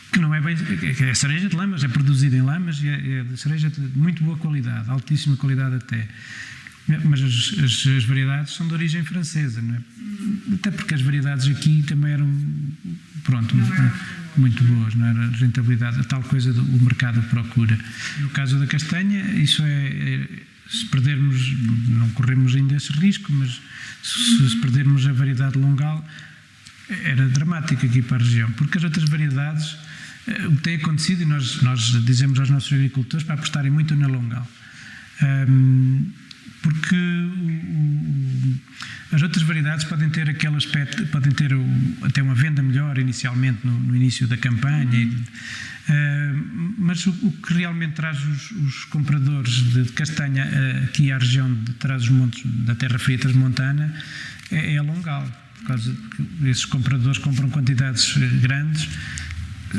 Que não é bem, é a cereja de Lamas, é produzida em Lamas e é de cereja de muito boa qualidade, altíssima qualidade até. Mas as variedades são de origem francesa, não é? Até porque as variedades aqui também eram, muito boas, não era rentabilidade, a tal coisa do mercado procura. No caso da castanha, isso se perdermos, não corremos ainda esse risco, mas se perdermos a variedade longal, era dramático aqui para a região, porque as outras variedades, o que tem acontecido, e nós dizemos aos nossos agricultores para apostarem muito na longal, porque as outras variedades podem ter aquele aspecto, podem ter até uma venda melhor inicialmente no início da campanha, mas o que realmente traz os compradores de castanha aqui à região de Trás-os-Montes, da terra fria transmontana, é a longal, por causa que esses compradores compram quantidades grandes,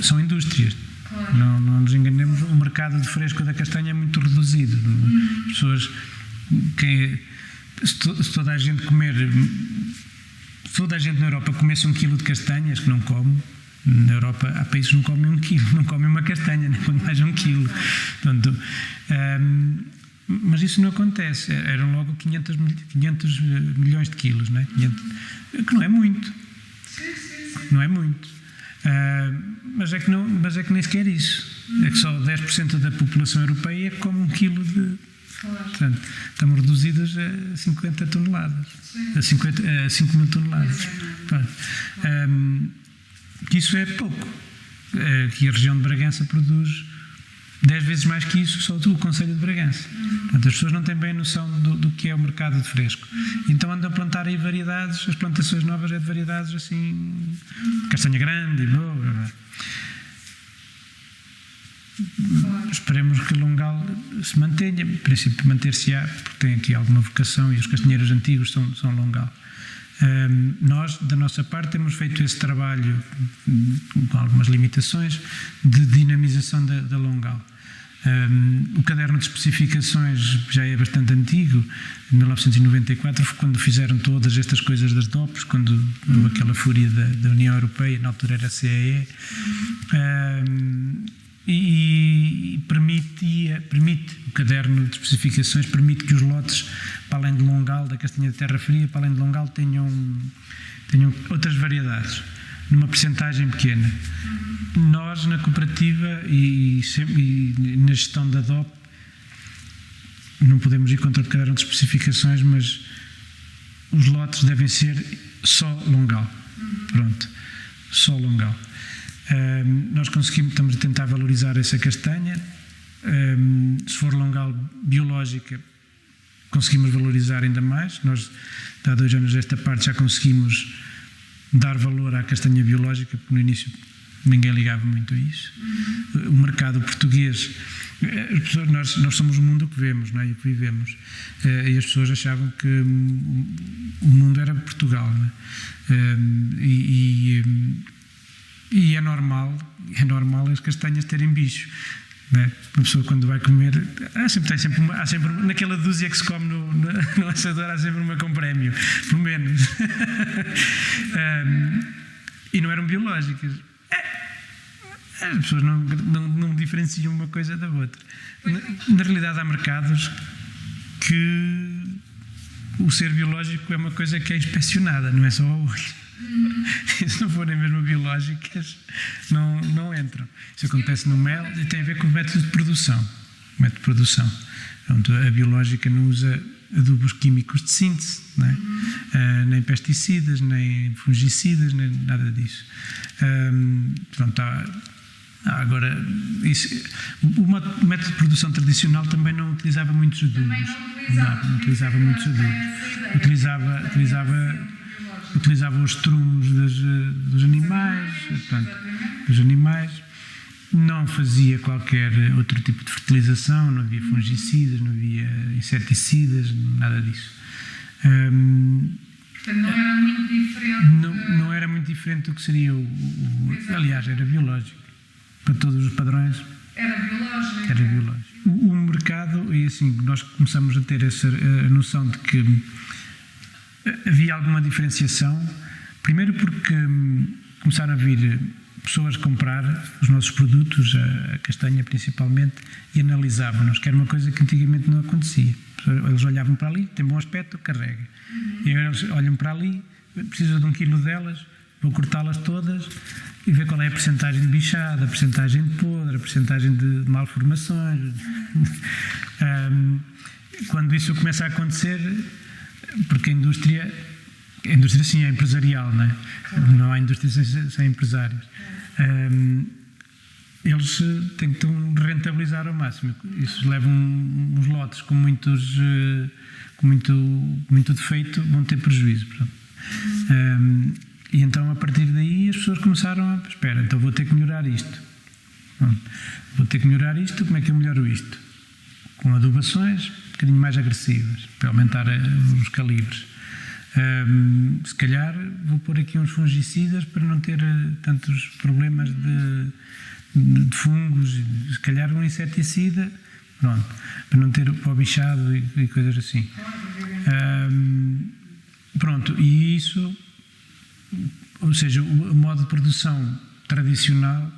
são indústrias. Claro. Não nos enganemos, o mercado de fresco da castanha é muito reduzido. As pessoas, se toda a gente na Europa comesse 1 quilo de castanhas, que não come, na Europa há países que não comem 1 quilo, não comem uma castanha, nem quanto mais 1 quilo. Portanto, mas isso não acontece, eram logo 500 milhões de quilos, não é? 500, que não é muito. Não é muito. Mas é que nem sequer isso. É que só 10% da população europeia come 1 quilo de. Portanto, estamos reduzidas a 50 toneladas. A 5 mil toneladas. Isso é pouco. Que a região de Bragança produz 10 vezes mais que isso, só o Concelho de Bragança. Portanto, as pessoas não têm bem noção do que é o mercado de fresco. Então andam a plantar aí variedades, as plantações novas é de variedades assim, castanha grande e boa. Esperemos que o longal se mantenha, em princípio manter-se-á, porque tem aqui alguma vocação e os castanheiros antigos são longal. Nós, da nossa parte, temos feito esse trabalho com algumas limitações de dinamização da longal. O caderno de especificações já é bastante antigo, de 1994, quando fizeram todas estas coisas das DOPs, quando houve aquela fúria da União Europeia, na altura era a CEE, e permite, o caderno de especificações permite que os lotes, para além de longal, da castanha de terra fria, para além de longal, tenham outras variedades, numa percentagem pequena. Nós, na cooperativa e na gestão da DOP, não podemos ir contra o caderno de especificações, mas os lotes devem ser só longal. Pronto, só longal. Nós estamos a tentar valorizar essa castanha. Se for longal biológica, conseguimos valorizar ainda mais. Nós, há 2 anos esta parte, já conseguimos dar valor à castanha biológica, porque no início ninguém ligava muito a isso. O mercado português, nós somos o mundo que vemos, não é? E que vivemos. E as pessoas achavam que o mundo era Portugal, não é? E é normal as castanhas terem bicho. Não é? Uma pessoa, quando vai comer, há sempre naquela dúzia que se come no assador, há sempre uma com prémio, pelo menos. E não eram biológicas. As pessoas não diferenciam uma coisa da outra. Na realidade, há mercados que o ser biológico é uma coisa que é inspecionada, não é só ao olho. E se não forem mesmo biológicas, não entram. Isso acontece no mel e tem a ver com o método de produção. Pronto, a biológica não usa adubos químicos de síntese, não é? Nem pesticidas, nem fungicidas, nem nada disso. Portanto, Agora, o método de produção tradicional também não utilizava muitos adubos. Não utilizava muitos adubos. Utilizava os trumos dos animais, portanto, não fazia qualquer outro tipo de fertilização, não havia fungicidas, não havia inseticidas, nada disso. Portanto, não era muito diferente. Não era muito diferente do que seria aliás, era biológico. Para todos os padrões. Era biológico. O mercado, e assim, nós começamos a ter essa noção de que havia alguma diferenciação. Primeiro porque começaram a vir pessoas comprar os nossos produtos, a castanha principalmente, e analisavam-nos, que era uma coisa que antigamente não acontecia. Eles olhavam para ali, tem bom aspecto, carrega. E agora eles olham para ali, precisam de 1 quilo delas, vou cortá-las todas e ver qual é a percentagem de bichada, a percentagem de podre, a percentagem de malformações. Quando isso começa a acontecer, porque a indústria sim é empresarial, não é? Não há indústria sem empresários. Eles tentam rentabilizar ao máximo. Isso leva uns lotes com muito defeito, vão ter prejuízo. E então, a partir daí, as pessoas começaram a... Espera, então vou ter que melhorar isto. Como é que eu melhoro isto? Com adubações um bocadinho mais agressivas, para aumentar os calibres. Se calhar vou pôr aqui uns fungicidas para não ter tantos problemas de fungos. Se calhar um inseticida, pronto, para não ter pó bichado e coisas assim. Pronto, e isso... Ou seja, o modo de produção tradicional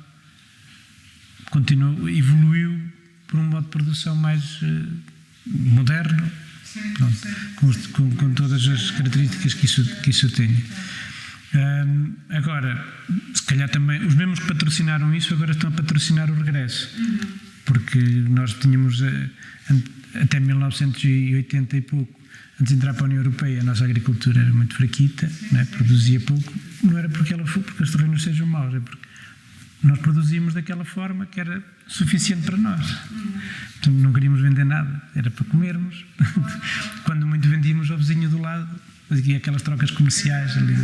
evoluiu por um modo de produção mais moderno, com todas as características que isso tem. Agora, se calhar também, os mesmos que patrocinaram isso agora estão a patrocinar o regresso, porque nós tínhamos até 1980 e pouco, antes de entrar para a União Europeia, a nossa agricultura era muito fraquita, né? Produzia pouco. Não era porque os terrenos sejam maus, é porque nós produzíamos daquela forma que era suficiente para nós. Portanto, não queríamos vender nada, era para comermos. Quando muito vendíamos ao vizinho do lado, havia aquelas trocas comerciais ali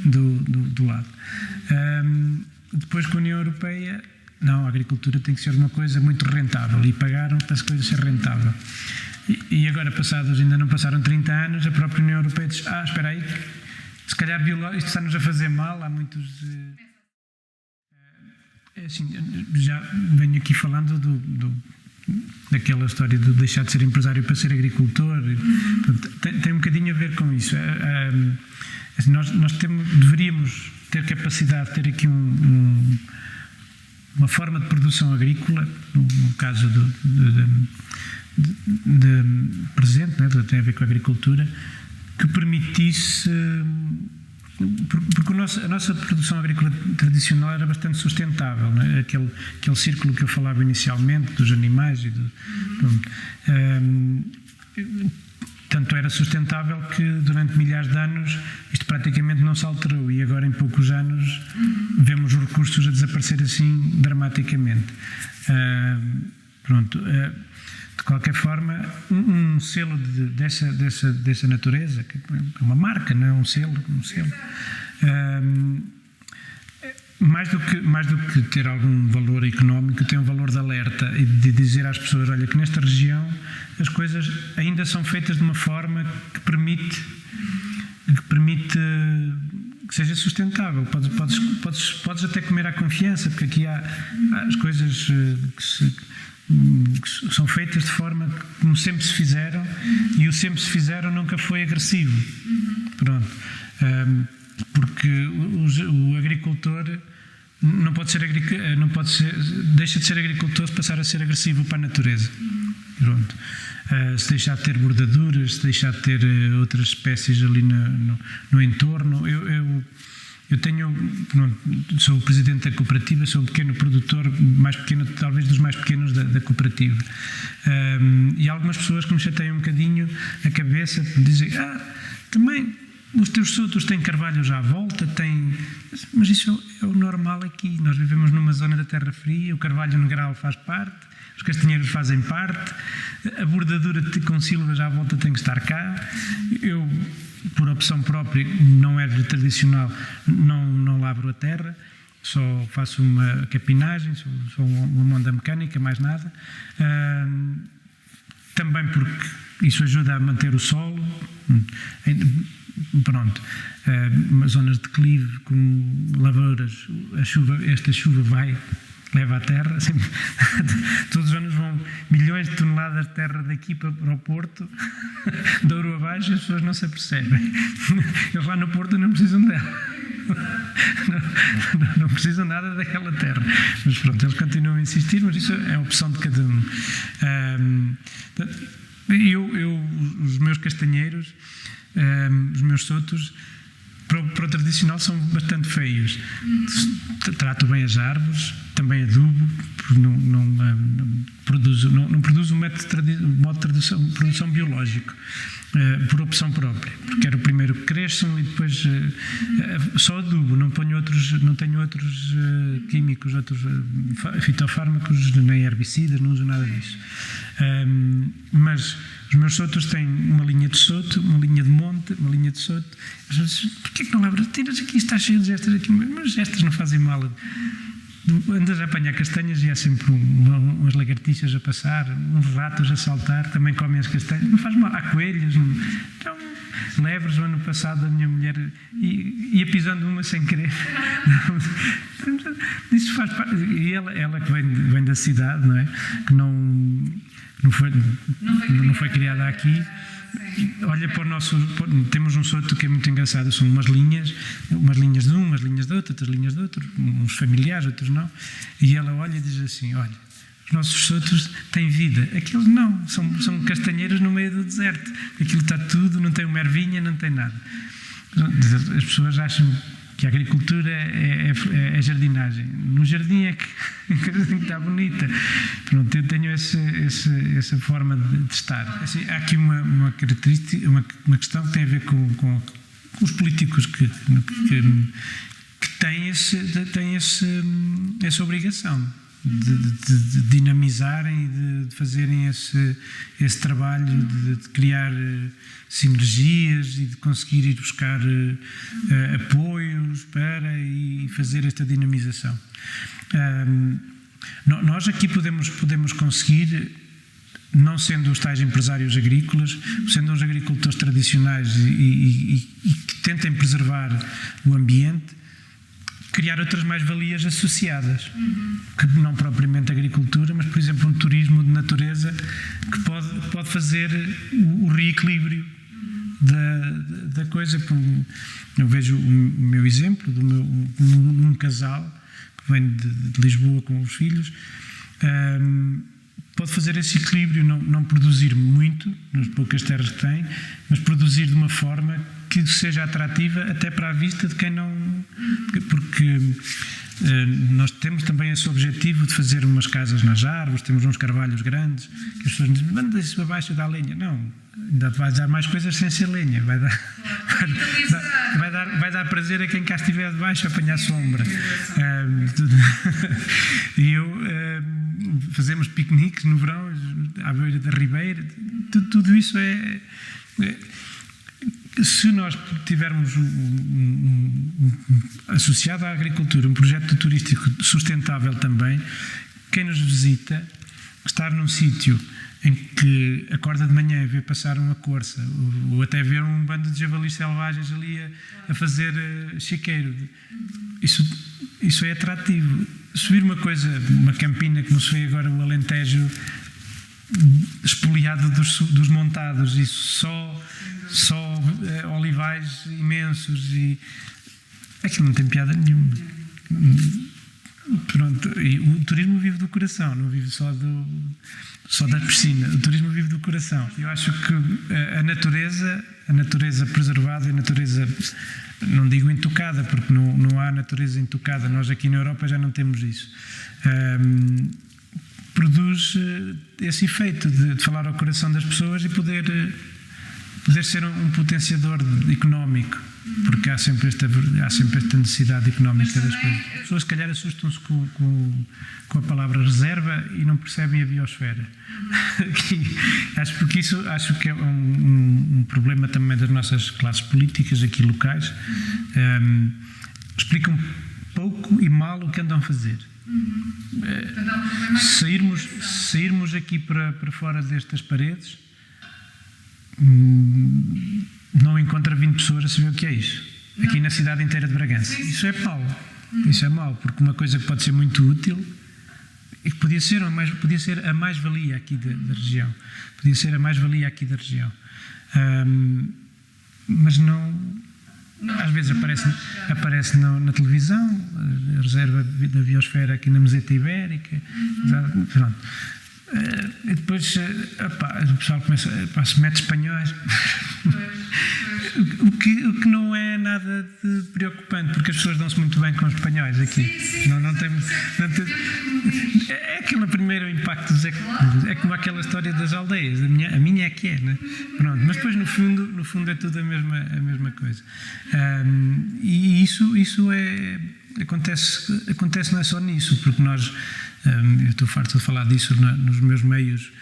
do lado. Depois, com a União Europeia, não, a agricultura tem que ser uma coisa muito rentável, e pagaram para as coisas ser rentável. E agora, ainda não passaram 30 anos, a própria União Europeia diz: espera aí, se calhar isto está-nos a fazer mal, há muitos... assim, já venho aqui falando daquela história de deixar de ser empresário para ser agricultor. Tem um bocadinho a ver com isso. Assim, nós deveríamos ter capacidade de ter aqui uma forma de produção agrícola, no caso presente, né, tem a ver com a agricultura, que permitisse, porque a nossa produção agrícola tradicional era bastante sustentável, né? Aquele círculo que eu falava inicialmente dos animais tanto era sustentável que durante milhares de anos isto praticamente não se alterou, e agora em poucos anos vemos os recursos a desaparecer assim dramaticamente. De qualquer forma, um selo dessa natureza, que é uma marca, não é um selo. Mais do que ter algum valor económico, tem um valor de alerta e de dizer às pessoas: olha, que nesta região as coisas ainda são feitas de uma forma que permite que seja sustentável. Podes até comer à confiança, porque aqui há as coisas que são feitas de forma como sempre se fizeram, e o sempre se fizeram nunca foi agressivo. Pronto. Porque o agricultor não pode ser deixa de ser agricultor se passar a ser agressivo para a natureza. Pronto. Se deixar de ter bordaduras, se deixar de ter outras espécies ali no entorno. Eu sou o presidente da cooperativa, sou um pequeno produtor, mais pequeno, talvez dos mais pequenos da cooperativa. E há algumas pessoas que me chateiam um bocadinho a cabeça, dizem: também os teus sotos têm carvalhos à volta, mas isso é o normal aqui. Nós vivemos numa zona da terra fria, o carvalho negral faz parte, os castanheiros fazem parte, a bordadura com silvas à volta tem que estar cá. Eu, por opção própria, não é tradicional, não lavro a terra, só faço uma capinagem, só uma monda mecânica, mais nada. Também porque isso ajuda a manter o solo. Pronto, zonas de declive com lavouras, esta chuva leva a terra, assim, todos os anos vão milhões de toneladas de terra daqui para o Porto, de Ouro abaixo, as pessoas não se apercebem. Eles lá no Porto não precisam dela. Não precisam nada daquela terra. Mas pronto, eles continuam a insistir, mas isso é a opção de cada um. Os meus castanheiros, os meus sotos, para o tradicional são bastante feios. Trato bem as árvores, também adubo, porque não produzo um modo de produção biológico, por opção própria, porque quero primeiro que cresçam e depois só adubo, não tenho outros químicos, outros fitofármacos, nem herbicidas, não uso nada disso. Mas os meus sotos têm uma linha de soto, uma linha de monte, uma linha de soto. Porquê que não lavras? Tiras aqui, está cheio de gestas aqui, mas gestas não fazem mal. Andas a apanhar castanhas e há sempre umas lagartixas a passar, uns ratos a saltar, também comem as castanhas, não faz mal. Há coelhos, então, lebres. O ano passado a minha mulher ia pisando uma sem querer. Isso faz parte. E ela que vem da cidade, não é? Que não foi criada aqui. Olha para o nosso. Temos um soto que é muito engraçado, são umas linhas de um, umas linhas de outro, outras linhas de outro, uns familiares, outros não. E ela olha e diz assim: olha, os nossos sotos têm vida, aqueles não, são castanheiros no meio do deserto, aquilo está tudo, não tem uma ervinha, não tem nada. As pessoas acham que a agricultura é jardinagem. No jardim é que a coisa tem que estar bonita. Pronto, eu tenho essa forma de estar. Assim, há aqui uma característica, uma questão que tem a ver com os políticos que têm essa obrigação de dinamizarem e de fazerem esse trabalho de criar sinergias e de conseguir ir buscar apoios e fazer esta dinamização. Nós aqui podemos conseguir, não sendo os tais empresários agrícolas, sendo uns agricultores tradicionais e que tentem preservar o ambiente, criar outras mais-valias associadas, que não propriamente agricultura, mas, por exemplo, um turismo de natureza que pode fazer o reequilíbrio da coisa. Eu vejo o meu exemplo de um casal que vem de Lisboa com os filhos, pode fazer esse equilíbrio, não produzir muito nas poucas terras que tem, mas produzir de uma forma que seja atrativa até para a vista de quem não... Porque nós temos também esse objetivo de fazer umas casas nas árvores, temos uns carvalhos grandes, que as pessoas dizem, manda isso abaixo da lenha. Não, ainda vai dar mais coisas sem ser lenha, vai dar prazer a quem cá estiver debaixo a apanhar sombra. E fazemos piqueniques no verão, à beira da ribeira, tudo isso é... Se nós tivermos associado à agricultura um projeto turístico sustentável também, quem nos visita, estar num sítio em que acorda de manhã e vê passar uma corça, ou até ver um bando de javalis selvagens ali a fazer chiqueiro, isso é atrativo. Subir uma campina como se vê agora o Alentejo espoliado dos montados, e só olivais imensos, e aquilo não tem piada nenhuma. Pronto, e o turismo vive do coração, não vive só da piscina. O turismo vive do coração. Eu acho que a natureza preservada, a natureza, não digo intocada, porque não há natureza intocada, nós aqui na Europa já não temos isso, produz esse efeito de falar ao coração das pessoas e poder poder ser um potenciador económico, porque há sempre esta necessidade económica das coisas. As pessoas, se calhar, assustam-se com a palavra reserva e não percebem a biosfera. Acho que é um problema também das nossas classes políticas aqui locais. Explicam pouco e mal o que andam a fazer. Sairmos aqui para fora destas paredes, não encontra 20 pessoas a saber o que é isso. Aqui na cidade inteira de Bragança. Isso é mau. Isso é mau, porque uma coisa que pode ser muito útil e que podia ser a mais-valia aqui da região. Podia ser a mais-valia aqui da região. Mas não... Às vezes aparece na televisão, a reserva da biosfera aqui na Meseta Ibérica. Pronto. E depois o pessoal se mete espanhóis. O que não é nada de preocupante, porque as pessoas dão-se muito bem com os espanhóis aqui. Não tem, é aquele primeiro impacto, é como aquela história das aldeias. A minha é que é, né? Pronto, mas depois no fundo é tudo a mesma coisa. E isso acontece não é só nisso, porque nós, eu estou farto de falar disso nos meus meios.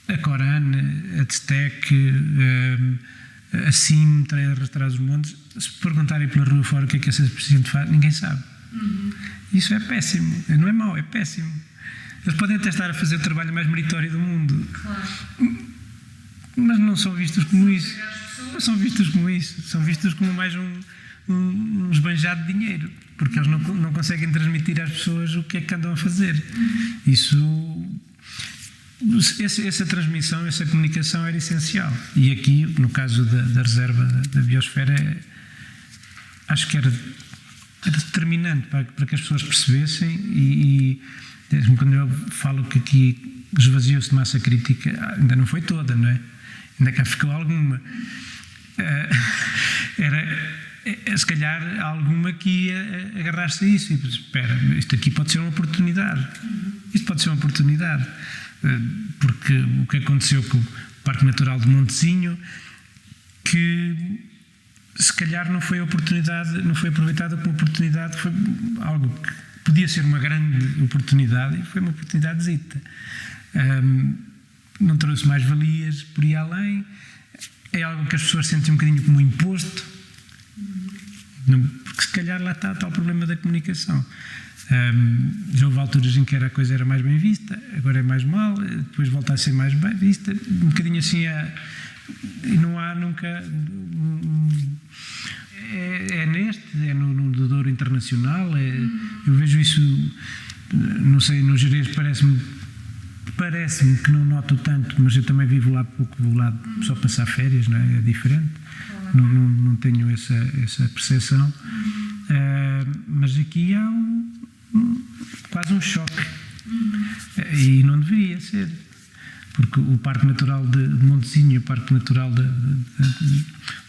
A Coran, a Testec, a CIM, Arrastar os Montes, se perguntarem pela rua fora o que é que esse presidente faz, ninguém sabe. Isso é péssimo, não é mau, é péssimo. Eles podem até estar a fazer o trabalho mais meritório do mundo, mas não são vistos como isso. Não são vistos como isso, são vistos como mais um esbanjado de dinheiro, porque eles não conseguem transmitir às pessoas o que é que andam a fazer. Essa transmissão, essa comunicação era essencial. E aqui, no caso da reserva da biosfera, acho que era determinante para que as pessoas percebessem. E quando eu falo que aqui esvaziou-se de massa crítica, ainda não foi toda, não é? Ainda cá ficou alguma. Se calhar alguma que ia agarrar-se a isso e dizer, espera, isto aqui pode ser uma oportunidade. Isto pode ser uma oportunidade. Porque o que aconteceu com o Parque Natural de Montezinho, que se calhar não foi aproveitada como oportunidade, foi algo que podia ser uma grande oportunidade e foi uma oportunidadezita. Não trouxe mais valias por ir além, é algo que as pessoas sentem um bocadinho como um imposto, porque se calhar lá está o problema da comunicação. Já houve alturas em que a coisa era mais bem vista, agora é mais mal, depois volta a ser mais bem vista, um bocadinho assim, e não há nunca. É no Douro Internacional, eu vejo isso, não sei, no Gerês parece-me que não noto tanto, mas eu também vivo lá pouco, vou lá só passar férias, não é? É diferente, não tenho essa percepção, mas aqui há quase um choque, e não deveria ser, porque o Parque Natural de Montezinho e o Parque Natural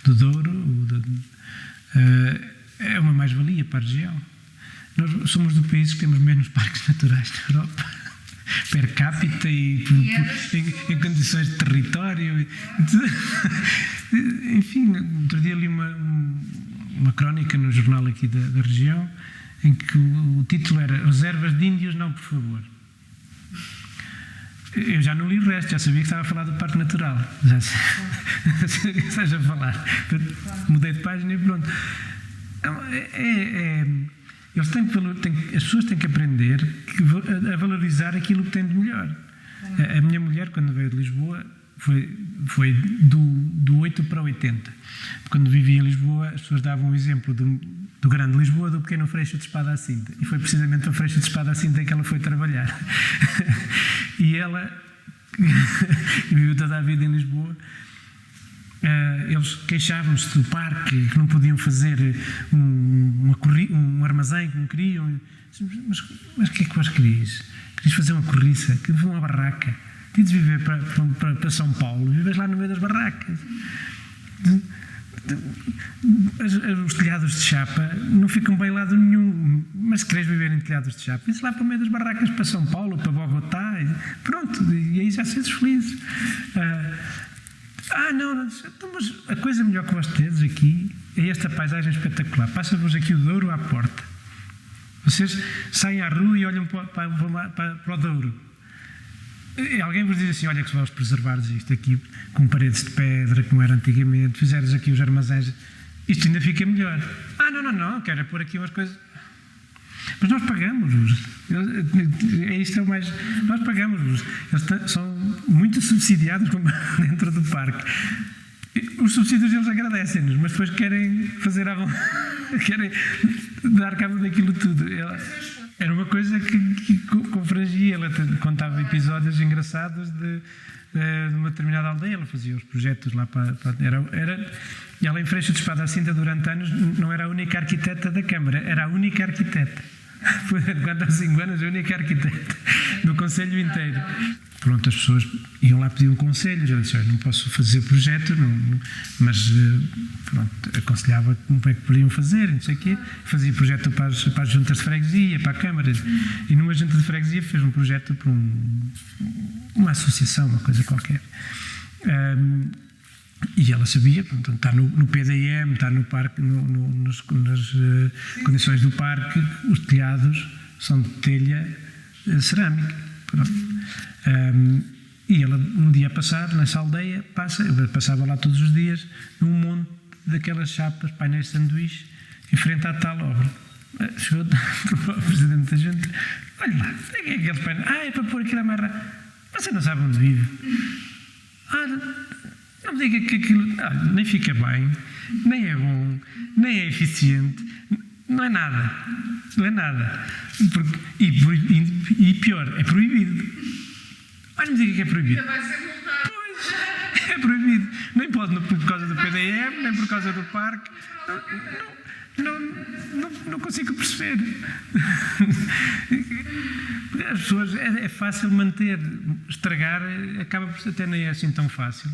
do Douro é uma mais-valia para a região. Nós somos do país que temos menos parques naturais da Europa, per capita e em condições de território. Enfim, outro dia li uma crónica no jornal aqui da região, em que o título era Reservas de Índios, não, por favor. Eu já não li o resto, já sabia que estava a falar do Parque Natural. Já sabia que estás a falar. Mudei de página e pronto. As pessoas têm que aprender a valorizar aquilo que têm de melhor. A minha mulher, quando veio de Lisboa, foi do 8 para 80. Quando vivia em Lisboa, as pessoas davam o exemplo do Grande Lisboa, do pequeno Freixo de Espada à Cinta. E foi precisamente o Freixo de Espada à Cinta que ela foi trabalhar. E ela viveu toda a vida em Lisboa. Eles queixavam-se do parque, que não podiam fazer um armazém como queriam. Mas o que é que vós querias? Querias fazer uma corriça? Querias uma barraca? Querias viver para São Paulo? Vives lá no meio das barracas. Os telhados de chapa não ficam bem lado nenhum, mas se queres viver em telhados de chapa, vais lá para o meio das barracas, para São Paulo, para Bogotá, pronto, e aí já seres feliz. Não, então, mas a coisa melhor que vós tedes aqui é esta paisagem espetacular. Passa-vos aqui o Douro à porta. Vocês saem à rua e olham para o Douro. E alguém vos diz assim: olha, que se vós preservares isto aqui com paredes de pedra, como era antigamente, fizeres aqui os armazéns, isto ainda fica melhor. Não, quero pôr aqui umas coisas. Mas nós pagamos-vos. Isto é o mais. Nós pagamos-vos. Eles são muito subsidiados dentro do parque. Os subsídios eles agradecem-nos, mas depois querem fazer querem dar cabo daquilo tudo. Era uma coisa que confrangia. Ela contava episódios engraçados de uma determinada aldeia. Ela fazia os projetos lá para e ela, em Freixo de Espada à Cinta, durante anos, não era a única arquiteta da Câmara, era a única arquiteta. Quando há 5 anos, a única arquiteta do Conselho inteiro. Pronto, as pessoas iam lá pedir um conselho. Eu disse: não posso fazer projeto, mas pronto, aconselhava como é que poderiam fazer, não sei o quê. Fazia projeto para as juntas de freguesia, para a Câmara. E numa junta de freguesia fez um projeto para uma associação, uma coisa qualquer. E ela sabia, portanto, está no PDM, está no parque, nas condições do parque, os telhados são de telha cerâmica. Pronto. E ela, um dia a passar nessa aldeia, passava lá todos os dias, num monte daquelas chapas, painéis de sanduíche, em frente à tal obra. Chegou o presidente da junta: olha lá, é aqueles painéis. É para pôr aquilo a amarrar. Você não sabe onde vive. Não me diga que aquilo nem fica bem, nem é bom, nem é eficiente, não é nada. Não é nada. E pior, é proibido. Mas me diga que é proibido. Ainda vai ser multado. Pois, é proibido. Nem pode por causa do PDM, nem por causa do parque. Não consigo perceber. As pessoas, é fácil manter, estragar, acaba por até nem é assim tão fácil.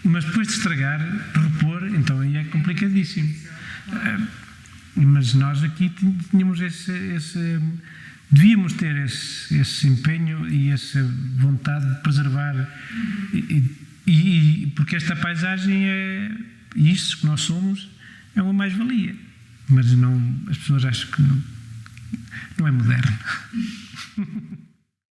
Mas depois de estragar, repor, então aí é complicadíssimo. Mas nós aqui tínhamos devíamos ter esse empenho e essa vontade de preservar. Porque esta paisagem e isto que nós somos, é uma mais-valia. Mas as pessoas acham que não é moderno.